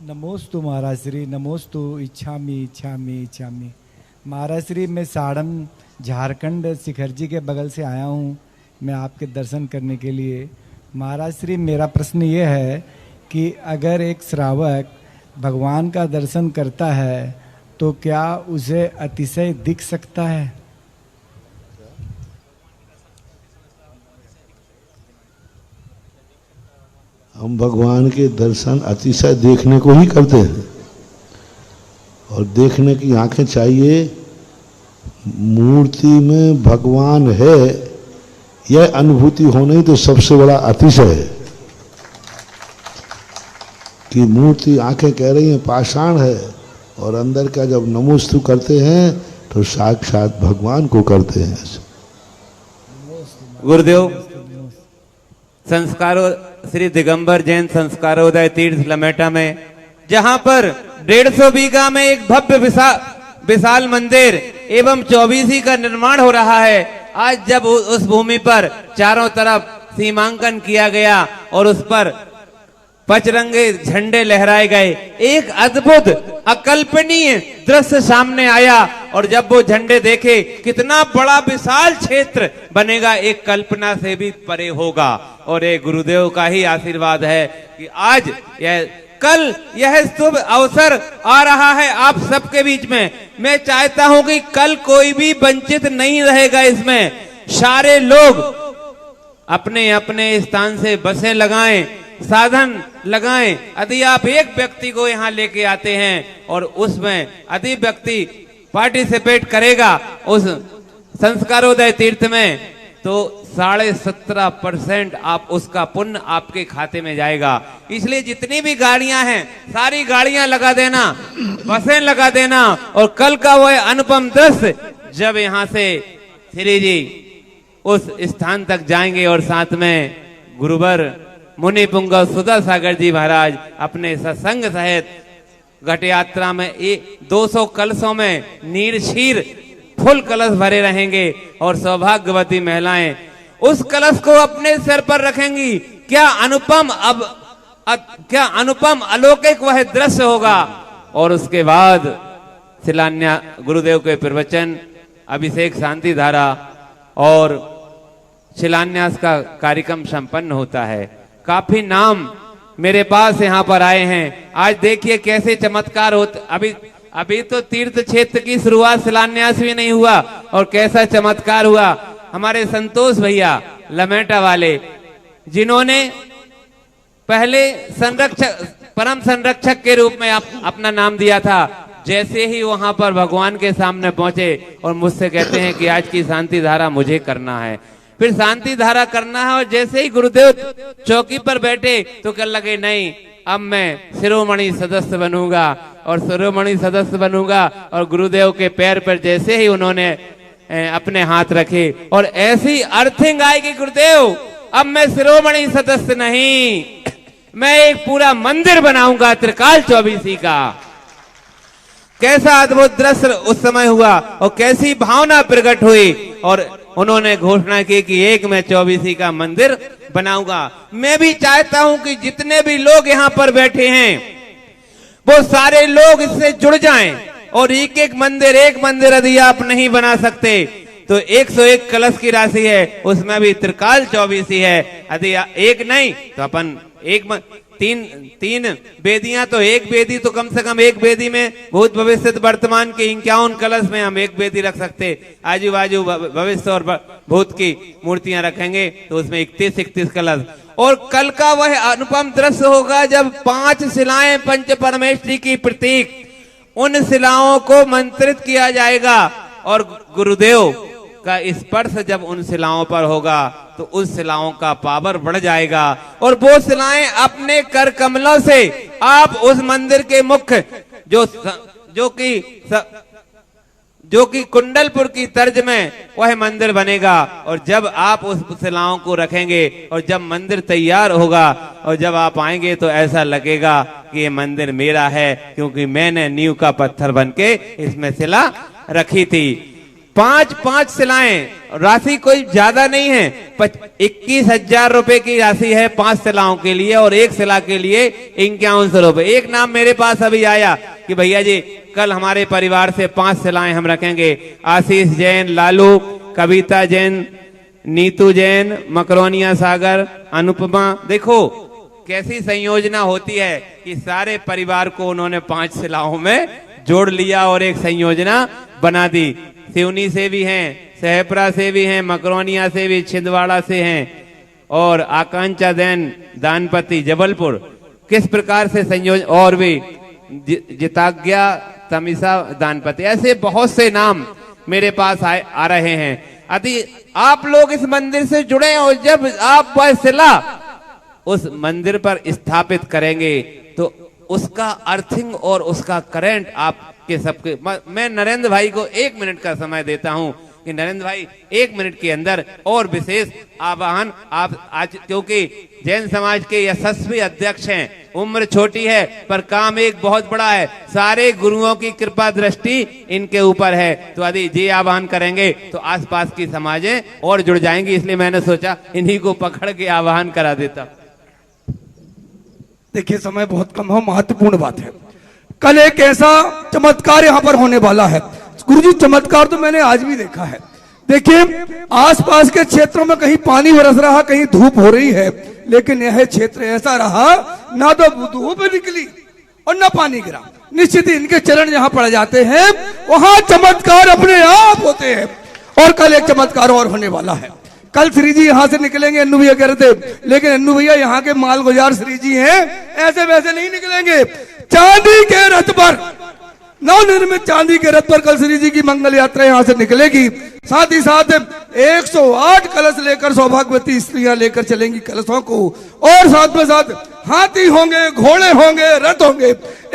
H: नमोस्तु महाराज श्री, नमोस्तु इच्छामी इच्छामी इच्छामी। महाराज श्री, मैं साड़म झारखंड शिखर जी के बगल से आया हूँ, मैं आपके दर्शन करने के लिए। महाराज श्री, मेरा प्रश्न ये है कि अगर एक श्रावक भगवान का दर्शन करता है तो क्या उसे अतिशय दिख सकता है?
C: हम भगवान के दर्शन अतिशय देखने को ही करते हैं, और देखने की आंखें चाहिए। मूर्ति में भगवान है, यह अनुभूति होना ही तो सबसे बड़ा अतिशय है। कि मूर्ति आंखें कह रही हैं पाषाण है, और अंदर का जब नमोस्तु करते हैं तो साक्षात भगवान को करते हैं।
D: गुरुदेव, संस्कारों श्री दिगंबर जैन संस्कारोदय तीर्थ लमेटा में, जहां पर 150 बीघा में एक भव्य विशाल मंदिर एवं 24 का निर्माण हो रहा है, आज जब उस भूमि पर चारों तरफ सीमांकन किया गया और उस पर पचरंगे झंडे लहराए गए, एक अद्भुत अकल्पनीय दृश्य सामने आया। और जब वो झंडे देखे, कितना बड़ा विशाल क्षेत्र बनेगा, एक कल्पना से भी परे होगा। और ये गुरुदेव का ही आशीर्वाद है कि आज कल यह शुभ अवसर आ रहा है आप सबके बीच में। मैं चाहता हूं कि कल कोई भी वंचित नहीं रहेगा। इसमें सारे लोग अपने अपने स्थान से बसें लगाएं, साधन लगाएं। यदि आप एक व्यक्ति को यहाँ लेके आते हैं और उसमें यदि व्यक्ति पार्टिसिपेट करेगा उस संस्कारोदय तीर्थ में, तो 17.5% आप उसका पुण्य आपके खाते में जाएगा। इसलिए जितनी भी गाड़ियां हैं सारी गाड़ियां लगा देना, बसें लगा देना, और कल का वह अनुपम दृश्य जब यहाँ से श्री जी उस स्थान तक जाएंगे और साथ में गुरुवर मुनि पुंगव सुधासागर जी महाराज अपने सत्संग सहित घट यात्रा में 200 कलशों में नीर क्षीर फुल कलश भरे रहेंगे और सौभाग्यवती महिलाएं उस कलश को अपने सिर पर रखेंगी। क्या अनुपम अलौकिक वह दृश्य होगा। और उसके बाद शिलान्यास गुरुदेव के प्रवचन, अभिषेक शांति धारा और शिलान्यास का कार्यक्रम संपन्न होता है। काफी नाम मेरे पास यहाँ पर आए हैं। आज देखिए कैसे चमत्कार होते। अभी तो तीर्थ क्षेत्र की शुरुआत शिलान्यास भी नहीं हुआ और कैसा चमत्कार हुआ। हमारे संतोष भैया लमेटा वाले जिन्होंने पहले परम संरक्षक के रूप में अपना नाम दिया था, जैसे ही वहां पर भगवान के सामने पहुंचे और मुझसे कहते हैं कि आज की शांति धारा मुझे करना है, फिर शांति धारा करना है, और जैसे ही गुरुदेव चौकी पर बैठे तो कहने लगे नहीं, अब मैं शिरोमणि सदस्य बनूंगा, और शिरोमणि सदस्य बनूंगा, और गुरुदेव के पैर पर जैसे ही उन्होंने अपने हाथ रखे और ऐसी अर्थिंग आई कि गुरुदेव अब मैं शिरोमणि सदस्य नहीं, मैं एक पूरा मंदिर बनाऊंगा त्रिकाल चौबीसी का। कैसा अद्भुत दृश्य उस समय हुआ और कैसी भावना प्रकट हुई, और उन्होंने घोषणा की कि एक मैं चौबीसी का मंदिर बनाऊंगा। मैं भी चाहता हूं कि जितने भी लोग यहां पर बैठे हैं वो सारे लोग इससे जुड़ जाएं, और एक एक मंदिर यदि आप नहीं बना सकते तो 101 कलश की राशि है, उसमें भी त्रिकाल चौबीसी है। यदि एक नहीं तो अपन तीन वेदियां, तो एक वेदी तो कम से कम एक वेदी में भूत भविष्य वर्तमान के 51 कलश में हम एक वेदी रख सकते, आजू बाजू भविष्य और भूत की मूर्तियां रखेंगे तो उसमें 31 कलश। और कल का वह अनुपम दृश्य होगा जब 5 शिलाएं पंच परमेश्वरी की प्रतीक, उन शिलाओं को मंत्रित किया जाएगा, और गुरुदेव का स्पर्श जब उन शिलाओं पर होगा तो उस शिलाओं का पावर बढ़ जाएगा, और वो शिलाएं अपने कर कमलों से आप उस मंदिर के मुख्य जो कि कुंडलपुर की तर्ज में वह मंदिर बनेगा, और जब आप उस शिलाओं को रखेंगे और जब मंदिर तैयार होगा और जब आप आएंगे तो ऐसा लगेगा कि ये मंदिर मेरा है, क्योंकि मैंने नींव का पत्थर बनके इसमें शिला रखी थी। 5 शिलाएं, राशि कोई ज्यादा नहीं है, 21,000 रुपए की राशि है 5 शिलाओं के लिए, और एक शिला के लिए 5100 रुपए। एक नाम मेरे पास अभी आया कि भैया जी कल हमारे परिवार से 5 शिलाएं हम रखेंगे, आशीष जैन, लालू, कविता जैन, नीतू जैन, मकरोनिया सागर, अनुपमा। देखो कैसी संयोजना होती है कि सारे परिवार को उन्होंने 5 शिलाओं में जोड़ लिया और एक संयोजना बना दी। सिवनी से भी हैं, सहपरा से भी हैं, मकरोनिया से भी, छिंदवाड़ा से हैं, और आकांक्षा दैन दानपति जबलपुर। किस प्रकार से संयोजन, और भी जिताज्ञा तमिसा दानपति, ऐसे बहुत से नाम मेरे पास आ रहे हैं। यदि आप लोग इस मंदिर से जुड़े और जब आप वह शिला उस मंदिर पर स्थापित करेंगे तो उसका अर्थिंग और उसका करंट आपके सबके, मैं नरेंद्र भाई को 1 मिनट का समय देता हूं कि नरेंद्र भाई 1 मिनट के अंदर और विशेष आह्वान आप आज, क्योंकि जैन समाज के यशस्वी अध्यक्ष हैं, उम्र छोटी है पर काम एक बहुत बड़ा है, सारे गुरुओं की कृपा दृष्टि इनके ऊपर है, तो यदि ये आह्वान करेंगे तो आसपास की समाजें और जुड़ जाएंगी, इसलिए मैंने सोचा इन्हीं को पकड़ के आह्वान करा देता।
I: देखिए समय बहुत कम है, महत्वपूर्ण बात है। कल एक ऐसा चमत्कार यहाँ पर होने वाला है। गुरुजी चमत्कार तो मैंने आज भी देखा है। देखिए आसपास के क्षेत्रों में कहीं पानी बरस रहा, कहीं धूप हो रही है, लेकिन यह क्षेत्र ऐसा रहा ना तो धूप निकली और ना पानी गिरा। निश्चित ही इनके चरण जहां पड़ जाते हैं वहां चमत्कार अपने आप होते हैं। और कल एक चमत्कार और होने वाला है। कल श्री जी यहाँ से निकलेंगे, अन्नू भैया कह रहे थे, लेकिन अन्नू भैया यहाँ के मालगुजार श्री जी हैं, ऐसे वैसे नहीं निकलेंगे। चांदी के रथ पर, नवनिर्मित चांदी के रथ पर कल श्री जी की मंगल यात्रा यहाँ से निकलेगी। साथ ही साथ 108 कलश लेकर सौभाग्यवती स्त्रियां लेकर चलेंगी कलशों को, और साथ में साथ हाथी होंगे, घोड़े होंगे, रथ होंगे।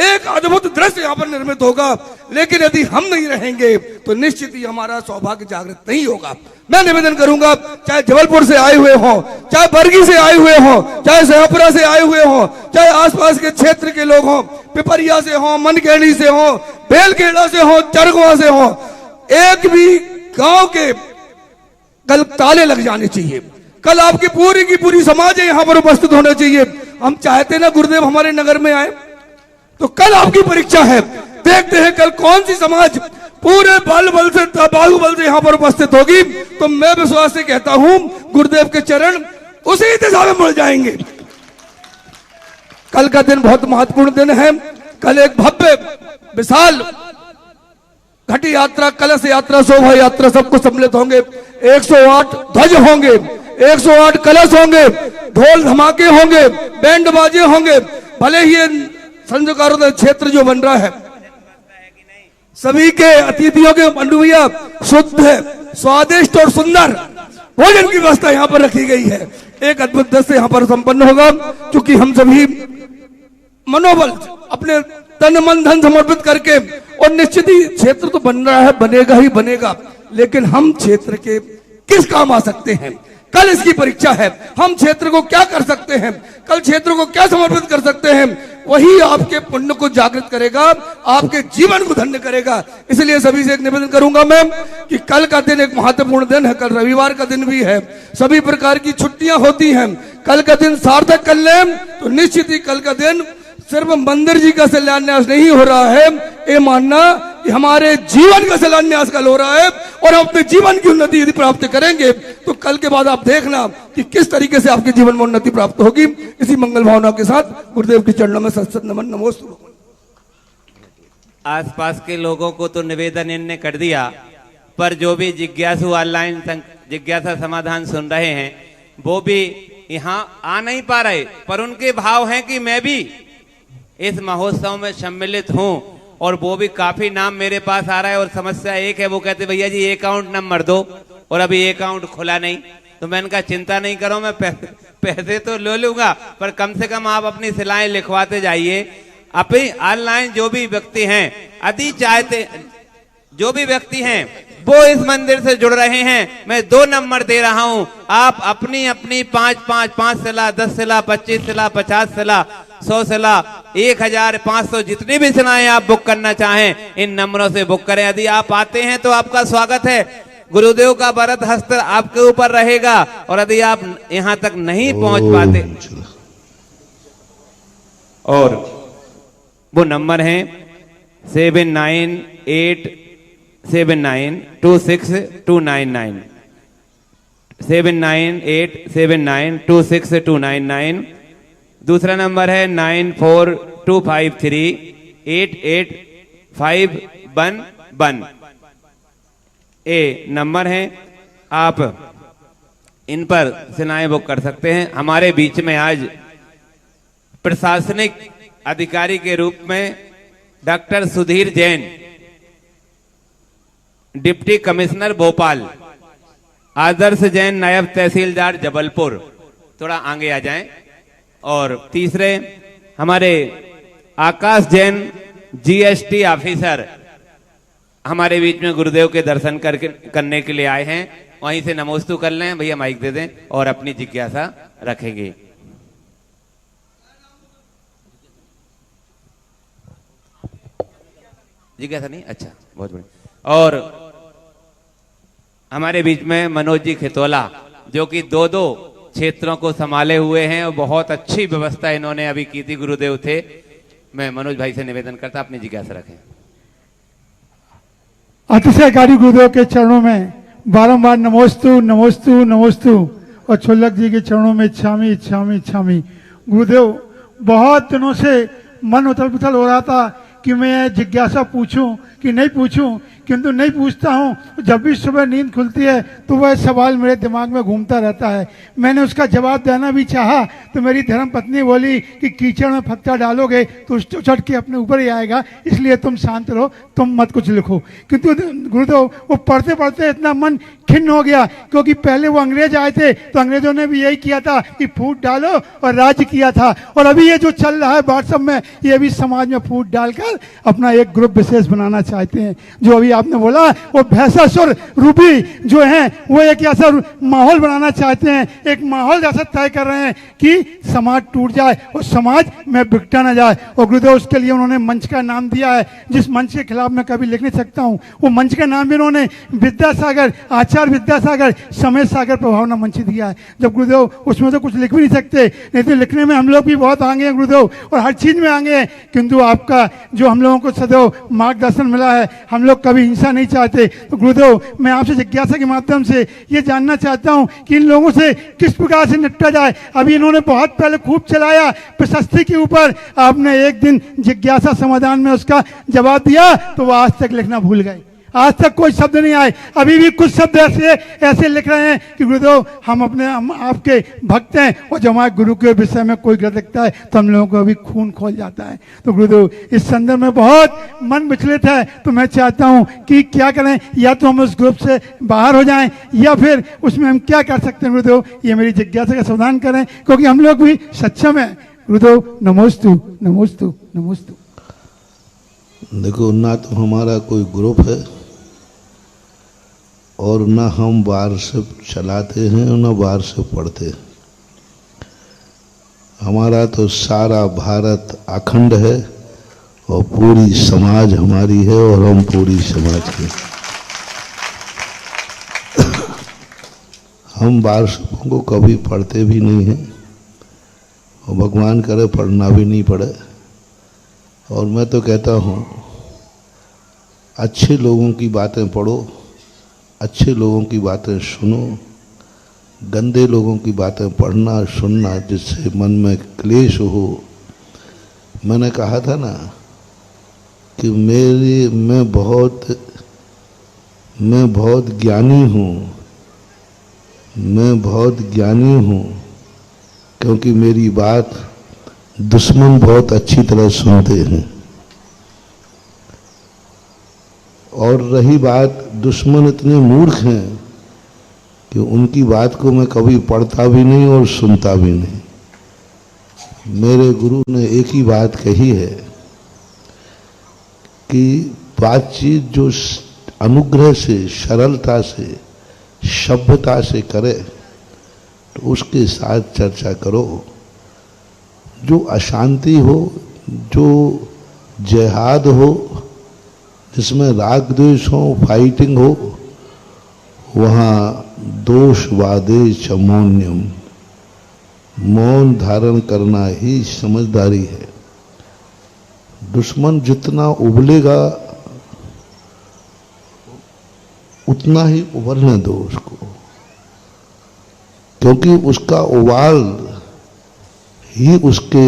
I: एक अद्भुत दृश्य यहाँ पर निर्मित होगा। लेकिन यदि हम नहीं रहेंगे तो निश्चित ही हमारा सौभाग्य जागृत नहीं होगा। मैं निवेदन करूंगा, चाहे जबलपुर से आए हुए हों, चाहे बरगी से आए हुए हों, चाहे सहपुरा से आए हुए हों, चाहे आसपास के क्षेत्र के लोग हों, पिपरिया से हों, मनकेड़ी से हों, बेलखेड़ा से हों, चरगवा से हों, एक भी गांव के कल ताले लग जाने चाहिए। कल आपकी पूरी की पूरी समाज यहाँ पर उपस्थित होना चाहिए। हम चाहते ना गुरुदेव हमारे नगर में आए, तो कल आपकी परीक्षा है। देखते हैं कल कौन सी समाज पूरे बाहुबल से यहाँ पर उपस्थित होगी। तो मैं विश्वास से कहता हूं गुरुदेव के चरण उसी दिशा में मुड़ जाएंगे। कल का दिन बहुत महत्वपूर्ण दिन है। कल एक भव्य विशाल घटी यात्रा, कलश यात्रा, शोभा यात्रा सब कुछ सम्मिलित होंगे। 108 ध्वज होंगे, 108 कलश होंगे, ढोल धमाके होंगे, बैंड बाजे होंगे, भले ही ये संजोकारों क्षेत्र जो बन रहा है सभी के अतिथियों के मंडू भैया शुद्ध है, स्वादिष्ट और सुंदर भोजन की व्यवस्था यहाँ पर रखी गई है। एक अद्भुत दृश्य यहाँ पर संपन्न होगा, क्योंकि हम सभी मनोबल अपने तन मन धन समर्पित करके, और निश्चित ही क्षेत्र तो बन रहा है, बनेगा ही बनेगा, लेकिन हम क्षेत्र के किस काम आ सकते हैं, कल इसकी परीक्षा है। हम क्षेत्र को क्या कर सकते हैं, कल क्षेत्र को क्या समर्पित कर सकते हैं, वही आपके पुण्य को जागृत करेगा, आपके जीवन को धन्य करेगा। इसलिए सभी से एक निवेदन करूंगा मैं कि कल का दिन एक महत्वपूर्ण दिन है, कल रविवार का दिन भी है, सभी प्रकार की छुट्टियां होती हैं, कल का दिन सार्थक कर लें तो निश्चित ही कल का दिन सिर्फ मंदिर जी का शिलान्यास नहीं हो रहा है, ये मानना कि हमारे जीवन का शिलान्यास कल हो रहा है, और हम अपने जीवन की उन्नति यदि प्राप्त करेंगे तो कल के बाद आप देखना कि किस तरीके से आपके जीवन में उन्नति प्राप्त होगी। इसी मंगल भावना के साथ गुरुदेव के चरणों में सत नमन नमोस्तु।
D: आसपास के लोगों को तो निवेदन इनने कर दिया, पर जो भी जिज्ञासु ऑनलाइन जिज्ञासा समाधान सुन रहे हैं वो भी यहाँ आ नहीं पा रहे, पर उनके भाव हैं कि मैं भी इस महोत्सव में सम्मिलित हूं, और वो भी काफी नाम मेरे पास आ रहा है। और समस्या एक है, वो कहते भैया जी अकाउंट नंबर दो, और अभी अकाउंट खुला नहीं। तो मैंने कहा चिंता नहीं करो, मैं पैसे तो ले लूंगा, पर कम से कम आप अपनी सिलाएं लिखवाते जाइए। अभी ऑनलाइन जो भी व्यक्ति हैं, यदि चाहते जो भी व्यक्ति हैं वो इस मंदिर से जुड़ रहे हैं, मैं 2 नंबर दे रहा हूं, आप अपनी अपनी 5 सिला, 10 सिला, 25 सिला, 50 सिला, 100 सिला, 1500 जितनी भी सिलाएं आप बुक करना चाहें इन नंबरों से बुक करें। यदि आप आते हैं तो आपका स्वागत है, गुरुदेव का वरद हस्त आपके ऊपर रहेगा, और यदि आप यहां तक नहीं पहुंच पाते, और वो नंबर है 7987926299, 7987926299। दूसरा नंबर है 9425388511। ये नंबर है, आप इन पर सिलाएं बुक कर सकते हैं। हमारे बीच में आज प्रशासनिक अधिकारी के रूप में doctor Sudhir Jain, deputy commissioner Bhopal, Adarsh Jain नायब तहसीलदार जबलपुर, थोड़ा आगे आ जाएं। और तीसरे हमारे आकाश जैन जीएसटी ऑफिसर हमारे बीच में गुरुदेव के दर्शन करने के लिए आए हैं। वहीं से नमोस्तु कर लें, भैया माइक दे दें, और अपनी जिज्ञासा रखेंगे। जिज्ञासा नहीं, अच्छा, बहुत बढ़िया। और हमारे बीच में मनोज जी खितौला, जो कि 2 क्षेत्रों को संभाले हुए हैं, और बहुत अच्छी व्यवस्था इन्होंने अभी की थी, गुरुदेव थे। मैं मनोज भाई से निवेदन करता, अपनी जिज्ञासा रखें।
J: अतिशयकारी गुरुदेव के चरणों में बारंबार नमोस्तु नमोस्तु नमोस्तु, और छुल्लक जी के चरणों में इच्छामी इच्छामी इच्छामी। गुरुदेव, बहुत दिनों से मन उथल पुथल हो रहा था कि मैं जिज्ञासा पूछूं कि नहीं पूछूं, किंतु नहीं पूछता हूं। जब भी सुबह नींद खुलती है तो वह सवाल मेरे दिमाग में घूमता रहता है। मैंने उसका जवाब देना भी चाहा तो मेरी धर्म पत्नी बोली कि कीचड़ में पत्ता डालोगे तो उछट के अपने ऊपर ही आएगा, इसलिए तुम शांत रहो, तुम मत कुछ लिखो। किंतु गुरुदेव, वो पढ़ते पढ़ते इतना मन खिन्न हो गया, क्योंकि पहले वो अंग्रेज आए थे तो अंग्रेजों ने भी यही किया था कि फूट डालो और राज्य किया था। और अभी ये जो चल रहा है व्हाट्सएप में, ये भी समाज में फूट डालकर अपना एक ग्रुप विशेष बनाना चाहते हैं। जो अभी आपने बोला, वो भैंसासुर रूपी जो है वो एक ऐसा माहौल बनाना चाहते हैं, एक माहौल ऐसा तय कर रहे हैं कि समाज टूट जाए और समाज में बिगटा ना जाए। और गुरुदेव, उसके लिए उन्होंने मंच का नाम दिया है, जिस मंच के खिलाफ मैं कभी लिख नहीं सकता हूँ। वो मंच का नाम भी उन्होंने विद्यासागर, आचार्य विद्यासागर समय सागर प्रभावना मंच दिया है। जब गुरुदेव, उसमें तो कुछ लिख भी नहीं सकते, नहीं तो लिखने में हम लोग भी बहुत आगे हैं गुरुदेव, और हर चीज में आगे हैं, किंतु आपका जो हम लोगों को सदैव मार्गदर्शन मिला है, हम लोग कभी हिंसा नहीं चाहते। तो गुरुदेव, मैं आपसे जिज्ञासा के माध्यम से ये जानना चाहता हूँ कि इन लोगों से किस प्रकार से निपटा जाए। अभी इन्होंने बहुत पहले खूब चलाया प्रशस्ति के ऊपर, आपने एक दिन जिज्ञासा समाधान में उसका जवाब दिया तो वो आज तक लिखना भूल गए। आज तक कोई शब्द नहीं आए। अभी भी कुछ शब्द ऐसे लिख रहे हैं कि गुरुदेव हम आपके भक्त हैं, और जब हमारे गुरु के विषय में कोई गलत लिखता है तो हम लोगों को अभी खून खोल जाता है। तो गुरुदेव इस संदर्भ में बहुत मन विचलित है। तो मैं चाहता हूं कि क्या करें, या तो हम उस ग्रुप से बाहर हो जाएं या फिर उसमें हम क्या कर सकते हैं गुरुदेव, ये मेरी जिज्ञासा का समाधान करें, क्योंकि हम लोग भी सक्षम है। गुरुदेव नमोस्तु नमोस्तु नमोस्तु।
C: देखो, ना तो हमारा कोई ग्रुप है और ना हम बाहर से चलाते हैं और ना बाहर से पढ़ते हैं। हमारा तो सारा भारत अखंड है और पूरी समाज हमारी है और हम पूरी समाज के। हम वार्षिकों को कभी पढ़ते भी नहीं हैं और भगवान करे पढ़ना भी नहीं पड़े। और मैं तो कहता हूँ अच्छे लोगों की बातें पढ़ो, अच्छे लोगों की बातें सुनो, गंदे लोगों की बातें पढ़ना सुनना जिससे मन में क्लेश हो। मैंने कहा था ना कि मैं बहुत ज्ञानी हूँ, मैं बहुत ज्ञानी हूँ क्योंकि मेरी बात दुश्मन बहुत अच्छी तरह सुनते हैं। और रही बात, दुश्मन इतने मूर्ख हैं कि उनकी बात को मैं कभी पढ़ता भी नहीं और सुनता भी नहीं। मेरे गुरु ने एक ही बात कही है कि बातचीत जो अनुग्रह से, सरलता से, सभ्यता से करे तो उसके साथ चर्चा करो। जो अशांति हो, जो जिहाद हो, जिसमें राग द्वेष हो, फाइटिंग हो, वहाँ दोष वादे चमोन्यम, मौन धारण करना ही समझदारी है। दुश्मन जितना उबलेगा उतना ही उबलने दो उसको, क्योंकि उसका उबाल ही उसके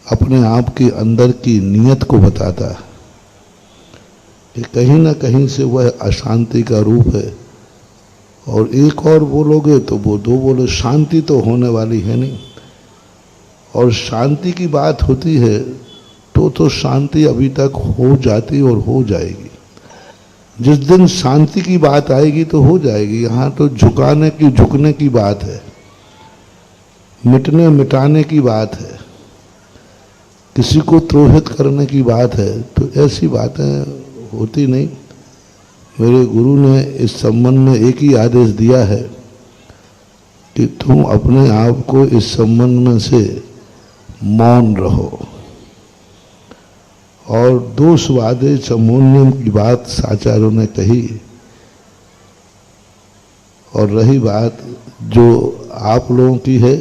C: अपने आप के अंदर की नीयत को बताता है कि कहीं ना कहीं से वह अशांति का रूप है। और एक और बोलोगे तो वो दो बोलो, शांति तो होने वाली है नहीं। और शांति की बात होती है तो शांति अभी तक हो जाती और हो जाएगी। जिस दिन शांति की बात आएगी तो हो जाएगी। यहाँ तो झुकने की बात है, मिटने मिटाने की बात है, किसी को द्रोहित करने की बात है। तो ऐसी बातें होती नहीं। मेरे गुरु ने इस संबंध में एक ही आदेश दिया है कि तुम अपने आप को इस संबंध में से मौन रहो। और दोषवादे चमोन्यम की बात आचार्यों ने कही। और रही बात जो आप लोगों की है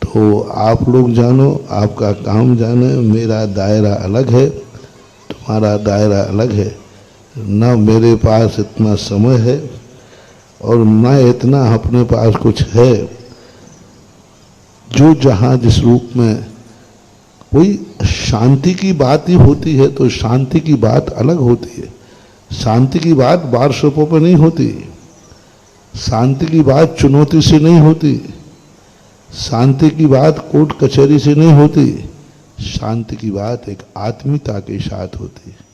C: तो आप लोग जानो, आपका काम जाने। मेरा दायरा अलग है, तुम्हारा दायरा अलग है। ना मेरे पास इतना समय है और ना इतना अपने पास कुछ है। जो जहाँ जिस रूप में कोई शांति की बात ही होती है तो शांति की बात अलग होती है। शांति की बात वार्षिकों पर नहीं होती, शांति की बात चुनौती से नहीं होती, शांति की बात कोर्ट कचहरी से नहीं होती। शांति की बात एक आत्मीयता के साथ होती है।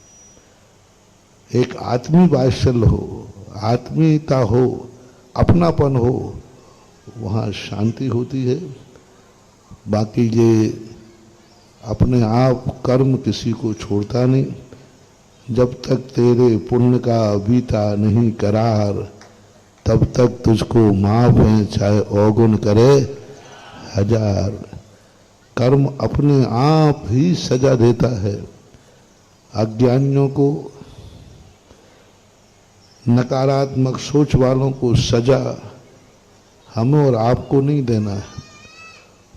C: एक आत्मीय वात्सल्य हो, आत्मीयता हो, अपनापन हो, वहाँ शांति होती है। बाकी ये अपने आप कर्म किसी को छोड़ता नहीं। जब तक तेरे पुण्य का बीता नहीं करार, तब तक तुझको माफ है चाहे औगुन करे हजार। कर्म अपने आप ही सजा देता है। अज्ञानियों को, नकारात्मक सोच वालों को सजा हमें और आपको नहीं देना है।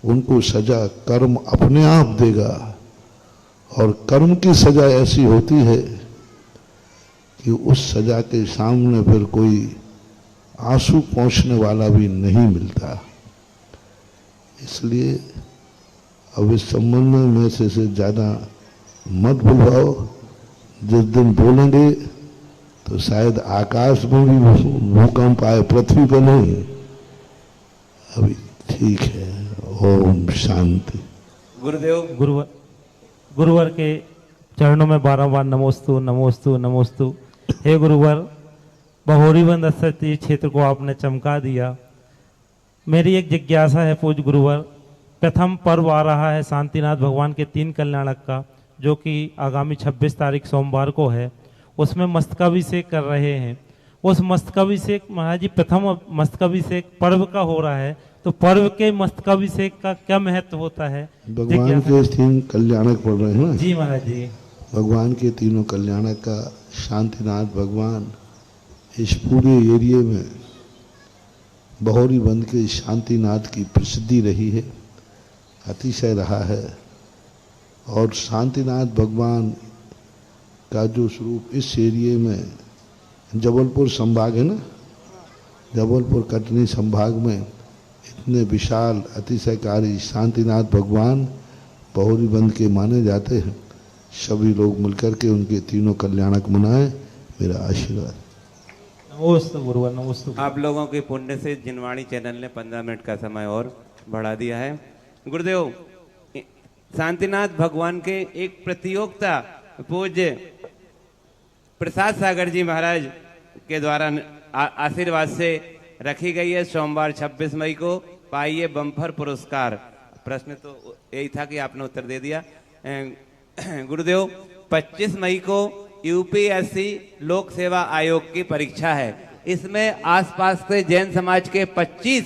C: उनको सजा कर्म अपने आप देगा। और कर्म की सजा ऐसी होती है कि उस सजा के सामने फिर कोई आंसू पोंछने वाला भी नहीं मिलता। इसलिए अब इस संबंध में मैं से ज़्यादा मत बुलवाओ। जिस दिन बोलेंगे तो शायद आकाश में भी भूकंप आए, पृथ्वी पर नहीं। अभी ठीक है। ओम शांति।
D: गुरुदेव
K: गुरुवर के चरणों में बारंबार नमोस्तु नमोस्तु नमोस्तु। हे गुरुवर, बहोरीबंद तीर्थ क्षेत्र को आपने चमका दिया। मेरी एक जिज्ञासा है पूज्य गुरुवर, प्रथम पर्व आ रहा है शांतिनाथ भगवान के 3 कल्याणक का, जो कि आगामी 26 तारीख सोमवार को है। उसमें मस्तकाभिषेक कर रहे हैं। उस मस्तकाभिषेक महाराज जी प्रथम मस्तकाभिषेक पर्व का हो रहा है, तो पर्व के मस्तकाभिषेक का क्या महत्व होता है?
C: भगवान के 3 कल्याणक पढ़ रहे हैं ना
K: जी महाराज जी।
C: भगवान के 3 कल्याणक का शांतिनाथ भगवान इस पूरे एरिया में बहोरीबंद के शांतिनाथ की प्रसिद्धि रही है, अतिशय रहा है। और शांतिनाथ भगवान का जो स्वरूप इस एरिया में, जबलपुर संभाग है ना, जबलपुर कटनी संभाग में इतने विशाल अतिशयकारी शांतिनाथ भगवान बहोरीबंद के माने जाते हैं। सभी लोग मिलकर के उनके 3 कल्याणक मनाएं, मेरा आशीर्वाद।
K: नमोस्तु गुरुवर, नमोस्तु।
D: आप लोगों के पुण्य से जिनवाणी चैनल ने 15 मिनट का समय और बढ़ा दिया है। गुरुदेव, शांतिनाथ भगवान के एक प्रतियोगिता पूज्य प्रसाद सागर जी महाराज के द्वारा आशीर्वाद से रखी गई है। सोमवार 26 मई को पाइए बम्पर पुरस्कार। प्रश्न तो यही था कि आपने उत्तर दे दिया। गुरुदेव, 25 मई को यूपीएससी लोक सेवा आयोग की परीक्षा है। इसमें आसपास से जैन समाज के 25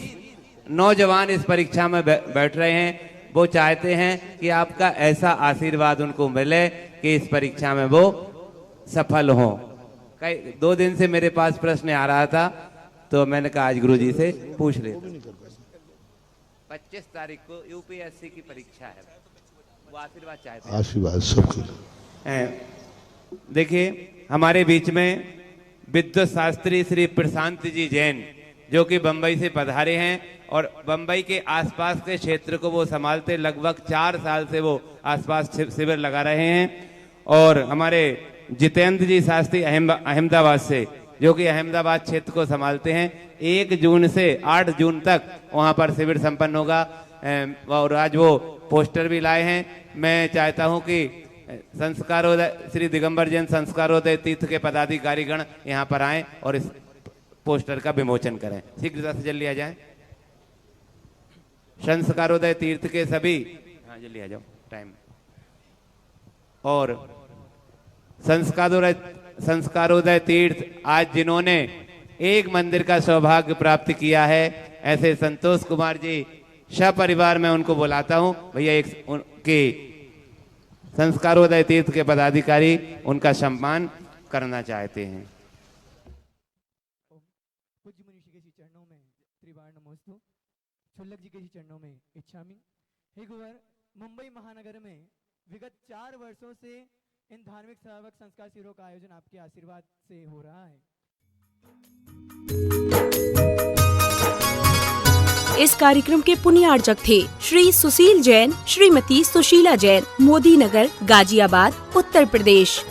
D: नौजवान इस परीक्षा में बैठ रहे हैं। वो चाहते हैं कि आपका ऐसा आशीर्वाद उनको मिले कि इस परीक्षा में वो सफल हो। 2 दिन से मेरे पास प्रश्न आ रहा था, तो मैंने कहा आज गुरुजी से पूछ ले। 25 तारीख को यूपीएससी की परीक्षा है, वो आशीर्वाद चाहते हैं।
C: आशीर्वाद सबके।
D: देखिए, हमारे बीच में विद्वत शास्त्री श्री प्रशांत जी जैन, जो कि बंबई से पधारे हैं और बंबई के आसपास के क्षेत्र को वो संभालते, लगभग 4 साल से वो आसपास शिविर लगा रहे हैं। और हमारे जितेंद्र जी शास्त्री अहमदाबाद से, जो कि अहमदाबाद क्षेत्र को संभालते हैं। 1 जून से 8 जून तक वहाँ पर शिविर संपन्न होगा। और आज वो पोस्टर भी लाए हैं। मैं चाहता हूँ कि संस्कारोदय श्री दिगंबर जैन संस्कारोदय तीर्थ के पदाधिकारीगण यहाँ पर आएं और इस पोस्टर का विमोचन करें। शीघ्रता से जल्दी आ जाएं। संस्कारोदय तीर्थ के सभी, हाँ जल्दी आ जाओ टाइम। और संस्कारोदय तीर्थ आज जिन्होंने एक मंदिर का सौभाग्य प्राप्त किया है, ऐसे संतोष कुमार जी सपरिवार में उनको बुलाता हूं। भैया एक उनके संस्कारोदय तीर्थ के पदाधिकारी उनका सम्मान करना चाहते हैं।
L: पूज्य मनीषी के चरणों में त्रिवार नमोस्तु, छुल्लक जी के चरणों में इच्छामि। हे गुरुवर, मुंबई महानगर में विगत 4 वर्षों से इन धार्मिक श्रावक संस्कार शिविरों का आयोजन आपके आशीर्वाद से हो रहा है।
A: इस कार्यक्रम के पुण्यार्चक थे श्री सुशील जैन, श्रीमती सुशीला जैन, मोदी नगर, गाजियाबाद, उत्तर प्रदेश।